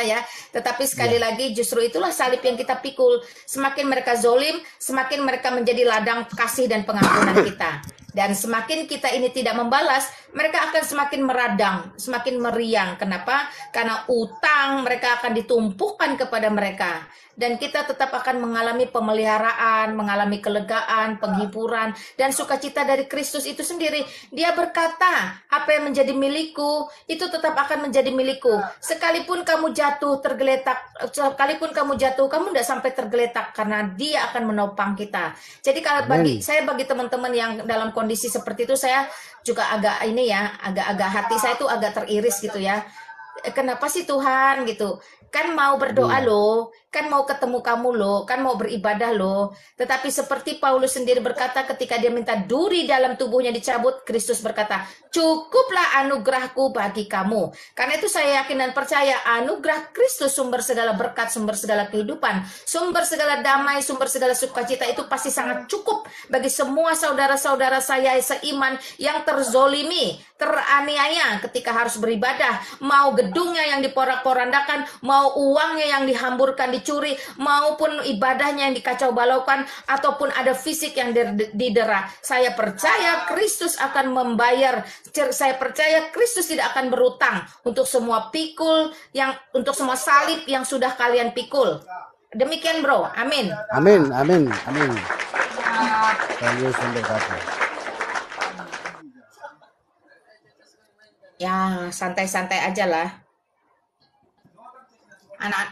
Ya, tetapi sekali lagi justru itulah salib yang kita pikul. Semakin mereka zolim, semakin mereka menjadi ladang kasih dan pengampunan kita. Dan semakin kita ini tidak membalas, mereka akan semakin meradang, semakin meriang. Kenapa? Karena utang mereka akan ditumpukan kepada mereka. Dan kita tetap akan mengalami pemeliharaan, mengalami kelegaan, penghiburan, dan sukacita dari Kristus itu sendiri. Dia berkata, apa yang menjadi milikku, itu tetap akan menjadi milikku. Sekalipun kamu jatuh, tergeletak, sekalipun kamu jatuh, kamu tidak sampai tergeletak, karena dia akan menopang kita. Jadi kalau bagi teman-teman yang dalam kondisi seperti itu, saya juga agak ini ya, agak hati saya itu agak teriris gitu ya. Kenapa sih Tuhan gitu? Kan mau berdoa loh, kan mau ketemu kamu loh, kan mau beribadah loh. Tetapi seperti Paulus sendiri berkata ketika dia minta duri dalam tubuhnya dicabut, Kristus berkata, cukuplah anugerahku bagi kamu. Karena itu saya yakin dan percaya anugerah Kristus sumber segala berkat, sumber segala kehidupan, sumber segala damai, sumber segala sukacita itu pasti sangat cukup bagi semua saudara-saudara saya seiman yang terzolimi, teraniaya ketika harus beribadah. Mau gedungnya yang diporak-porandakan, mau uangnya yang dihamburkan, dicuri, maupun ibadahnya yang dikacau balaukan, ataupun ada fisik yang didera. Saya percaya Kristus akan membayar. Saya percaya Kristus tidak akan berutang untuk semua pikul, untuk semua salib yang sudah kalian pikul. Demikian bro, amin. Amin, amin, amin. Tuhan Yesus memberkati. Ya, santai-santai aja lah.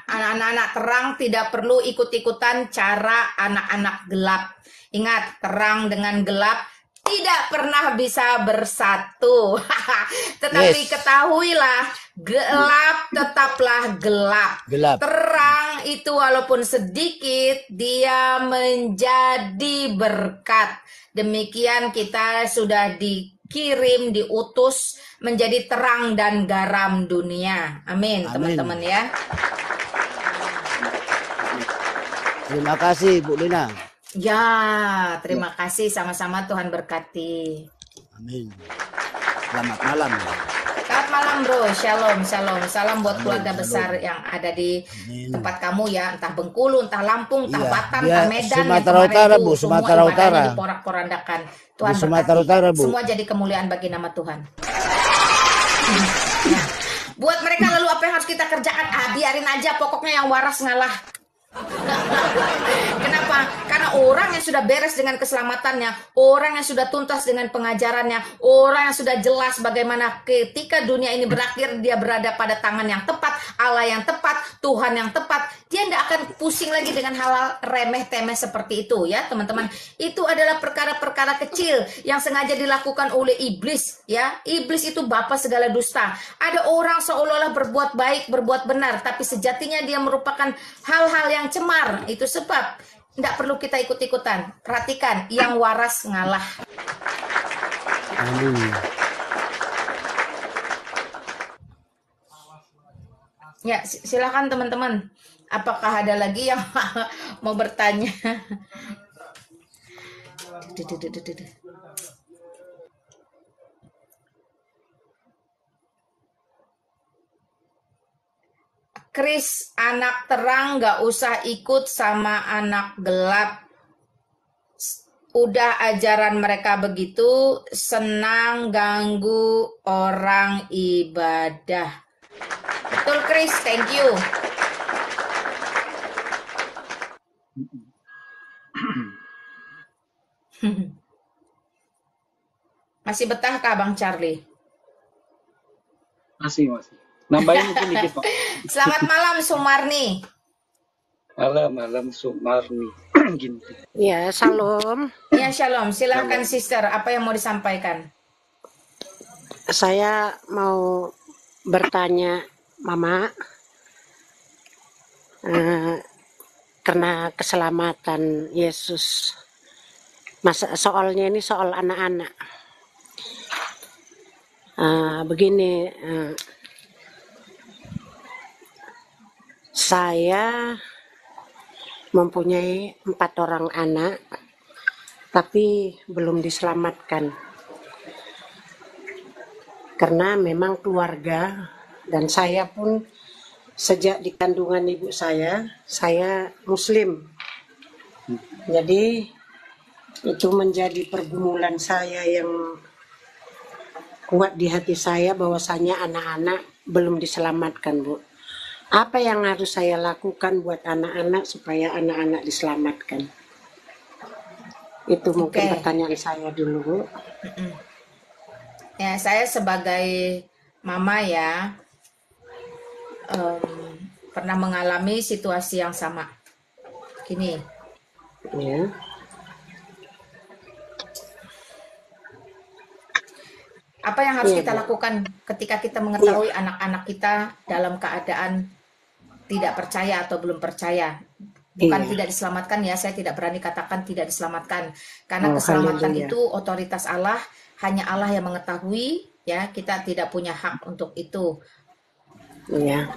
Anak-anak terang tidak perlu ikut-ikutan cara anak-anak gelap. Ingat, terang dengan gelap tidak pernah bisa bersatu. Tetapi Yes. ketahuilah, gelap tetaplah gelap. Gelap. Terang itu walaupun sedikit, dia menjadi berkat. Demikian kita sudah dikirim, diutus menjadi terang dan garam dunia. Amin, Amin. teman-teman ya. Terima kasih Bu Lina. Ya, terima kasih sama-sama, Tuhan berkati. Amin. Selamat malam. Selamat malam bro, shalom, shalom. Salam buat Shalom, keluarga shalom. besar yang ada di Amin. tempat kamu ya. Entah Bengkulu, entah Lampung, entah Iya, Batam, dia entah Medan. yang Sumatera kemarin Utara, itu Bu, semua Sumatera ibadahnya Utara. diporak-porandakan. Tuhan Di Sumatera berkati. Utara, Bu. Semua jadi kemuliaan bagi nama Tuhan. Nah, buat mereka lalu apa yang harus kita kerjakan? Biarin aja, pokoknya yang waras ngalah. Kenapa? Karena orang yang sudah beres dengan keselamatannya, orang yang sudah tuntas dengan pengajarannya, orang yang sudah jelas bagaimana ketika dunia ini berakhir, dia berada pada tangan yang tepat, Allah yang tepat, Tuhan yang tepat. Dia tidak akan pusing lagi dengan hal-hal remeh-temeh seperti itu ya teman-teman. Itu adalah perkara-perkara kecil yang sengaja dilakukan oleh iblis ya. Iblis itu bapa segala dusta. Ada orang seolah-olah berbuat baik, berbuat benar, tapi sejatinya dia merupakan hal-hal yang cemar. Itu sebab tidak perlu kita ikut-ikutan. Perhatikan, yang waras ngalah. Amin. Ya, silakan teman-teman. Apakah ada lagi yang mau bertanya? Chris, anak terang gak usah ikut sama anak gelap. Udah ajaran mereka begitu, senang ganggu orang ibadah. Betul Chris, thank you. Masih betah kah Bang Charlie? Masih. Nambahin mungkin dikit, Pak. Selamat malam Sumarni. Malam Sumarni. Gini. Ya, shalom. Ya, shalom. Silakan sister, apa yang mau disampaikan? Saya mau bertanya, Mama, karena keselamatan Yesus. Soalnya ini soal anak-anak. Begini, saya mempunyai 4 orang anak, tapi belum diselamatkan. Karena memang keluarga dan saya pun sejak di kandungan ibu saya Muslim. Jadi itu menjadi pergumulan saya yang kuat di hati saya bahwasanya anak-anak belum diselamatkan, Bu. Apa yang harus saya lakukan buat anak-anak supaya anak-anak diselamatkan? Itu mungkin pertanyaan saya dulu, Bu. Ya, saya sebagai mama ya, pernah mengalami situasi yang sama. Gini. Ya. Apa yang harus kita lakukan ketika kita mengetahui anak-anak kita dalam keadaan tidak percaya atau belum percaya? Bukan tidak diselamatkan ya, saya tidak berani katakan tidak diselamatkan. Karena keselamatan itu otoritas Allah, hanya Allah yang mengetahui ya, kita tidak punya hak untuk itu. Iya.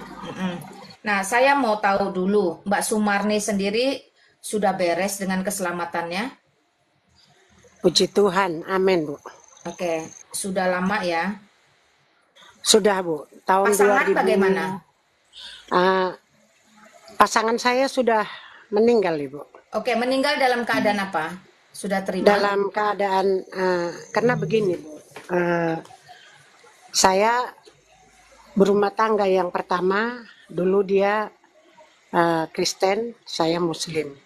Nah, saya mau tahu dulu, Mbak Sumarni sendiri sudah beres dengan keselamatannya? Puji Tuhan, amin, Bu. Oke, sudah lama ya? Sudah, Bu. Tahun Pasangan 2000. Bagaimana? Pasangan saya sudah meninggal, Ibu. Oke, meninggal dalam keadaan apa? Sudah terima? Dalam keadaan, karena begini, Bu. Saya berumah tangga yang pertama, dulu dia Kristen, saya Muslim.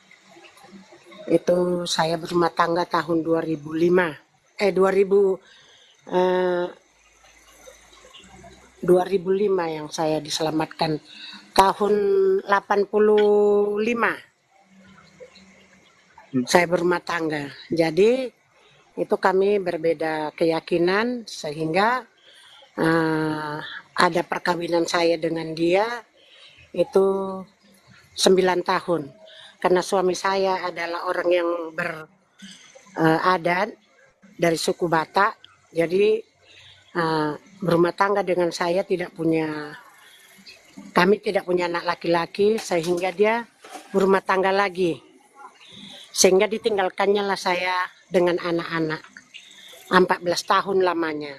Itu saya berumah tangga tahun 2005. 2005 yang saya diselamatkan. Tahun 85 saya berumah tangga. Jadi itu kami berbeda keyakinan sehingga ada perkawinan saya dengan dia itu 9 tahun. Karena suami saya adalah orang yang beradat dari suku Batak, jadi berumah tangga dengan saya kami tidak punya anak laki-laki, sehingga dia berumah tangga lagi. Sehingga ditinggalkannya lah saya dengan anak-anak. 14 tahun lamanya.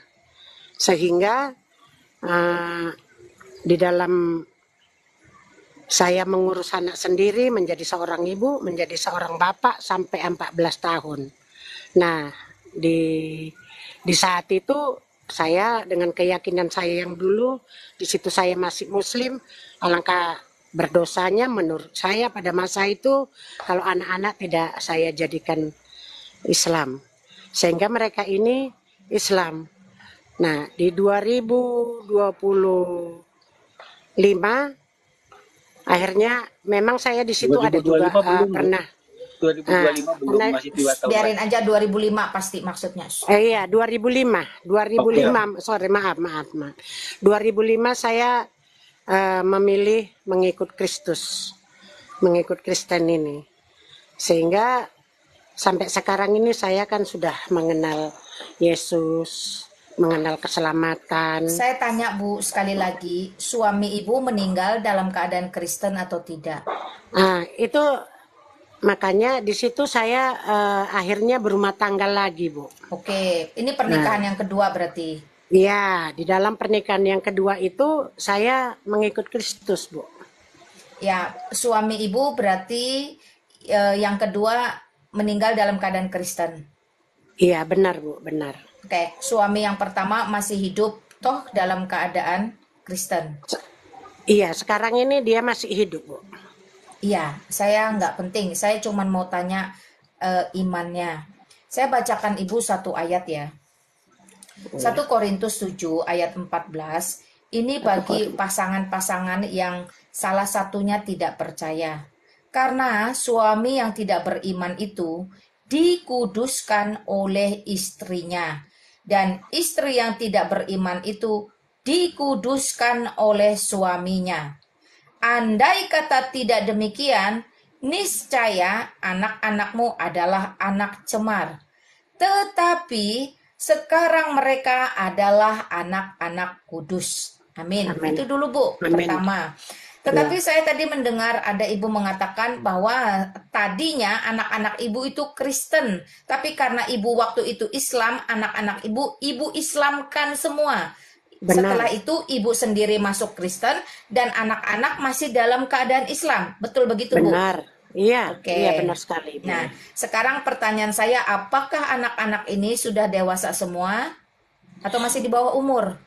Sehingga di dalam saya mengurus anak sendiri, menjadi seorang ibu, menjadi seorang bapak sampai 14 tahun. Nah, di saat itu saya dengan keyakinan saya yang dulu, di situ saya masih muslim, alangkah berdosanya menurut saya pada masa itu kalau anak-anak tidak saya jadikan Islam. Sehingga mereka ini Islam. Nah, di 2025 akhirnya memang saya di situ ada juga pernah 2025 belum, masih 2 tahun. Biarin aja 2005 pasti maksudnya. Iya, 2005. Sorry, maaf. 2005 saya memilih mengikut Kristus. Mengikut Kristen ini. Sehingga sampai sekarang ini saya kan sudah mengenal Yesus, mengenal keselamatan. Saya tanya Bu sekali lagi, suami Ibu meninggal dalam keadaan Kristen atau tidak? Itu makanya di situ saya akhirnya berumah tangga lagi, Bu. Oke, ini pernikahan yang kedua berarti? Iya, di dalam pernikahan yang kedua itu saya mengikut Kristus, Bu. Ya, suami Ibu berarti yang kedua meninggal dalam keadaan Kristen? Iya, benar, Bu, benar. Oke, suami yang pertama masih hidup toh dalam keadaan Kristen? Iya, sekarang ini dia masih hidup, Bu. Iya, saya nggak penting. Saya cuma mau tanya imannya. Saya bacakan Ibu satu ayat ya. 1 Korintus 7 ayat 14. Ini bagi pasangan-pasangan yang salah satunya tidak percaya. Karena suami yang tidak beriman itu dikuduskan oleh istrinya. Dan istri yang tidak beriman itu dikuduskan oleh suaminya. Andai kata tidak demikian, niscaya anak-anakmu adalah anak cemar. Tetapi sekarang mereka adalah anak-anak kudus. Amin. Itu dulu Bu, pertama. Tetapi saya tadi mendengar ada ibu mengatakan bahwa tadinya anak-anak ibu itu Kristen. Tapi karena ibu waktu itu Islam, anak-anak ibu Islamkan semua. Benar. Setelah itu ibu sendiri masuk Kristen dan anak-anak masih dalam keadaan Islam. Betul begitu Bu? Benar. Iya, Oke. Iya benar sekali. Bu. Nah, sekarang pertanyaan saya, apakah anak-anak ini sudah dewasa semua atau masih di bawah umur?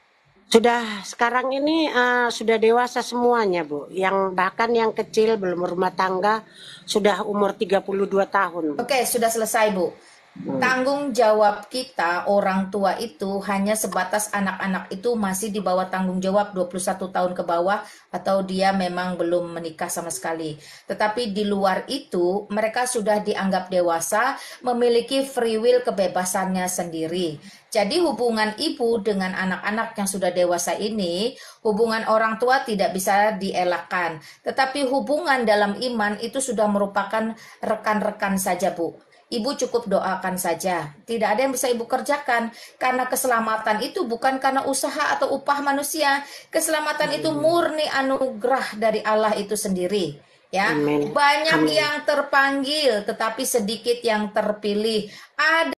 Sudah sekarang ini sudah dewasa semuanya, Bu. Yang bahkan yang kecil belum berumah tangga sudah umur 32 tahun. Bu. Oke, sudah selesai, Bu. Tanggung jawab kita orang tua itu hanya sebatas anak-anak itu masih di bawah tanggung jawab 21 tahun ke bawah atau dia memang belum menikah sama sekali. Tetapi di luar itu mereka sudah dianggap dewasa, memiliki free will kebebasannya sendiri. Jadi hubungan ibu dengan anak-anak yang sudah dewasa ini, hubungan orang tua tidak bisa dielakkan. Tetapi hubungan dalam iman itu sudah merupakan rekan-rekan saja, Bu. Ibu cukup doakan saja. Tidak ada yang bisa ibu kerjakan. Karena keselamatan itu bukan karena usaha atau upah manusia. Keselamatan itu murni anugerah dari Allah itu sendiri. Ya, banyak yang terpanggil, tetapi sedikit yang terpilih. Ada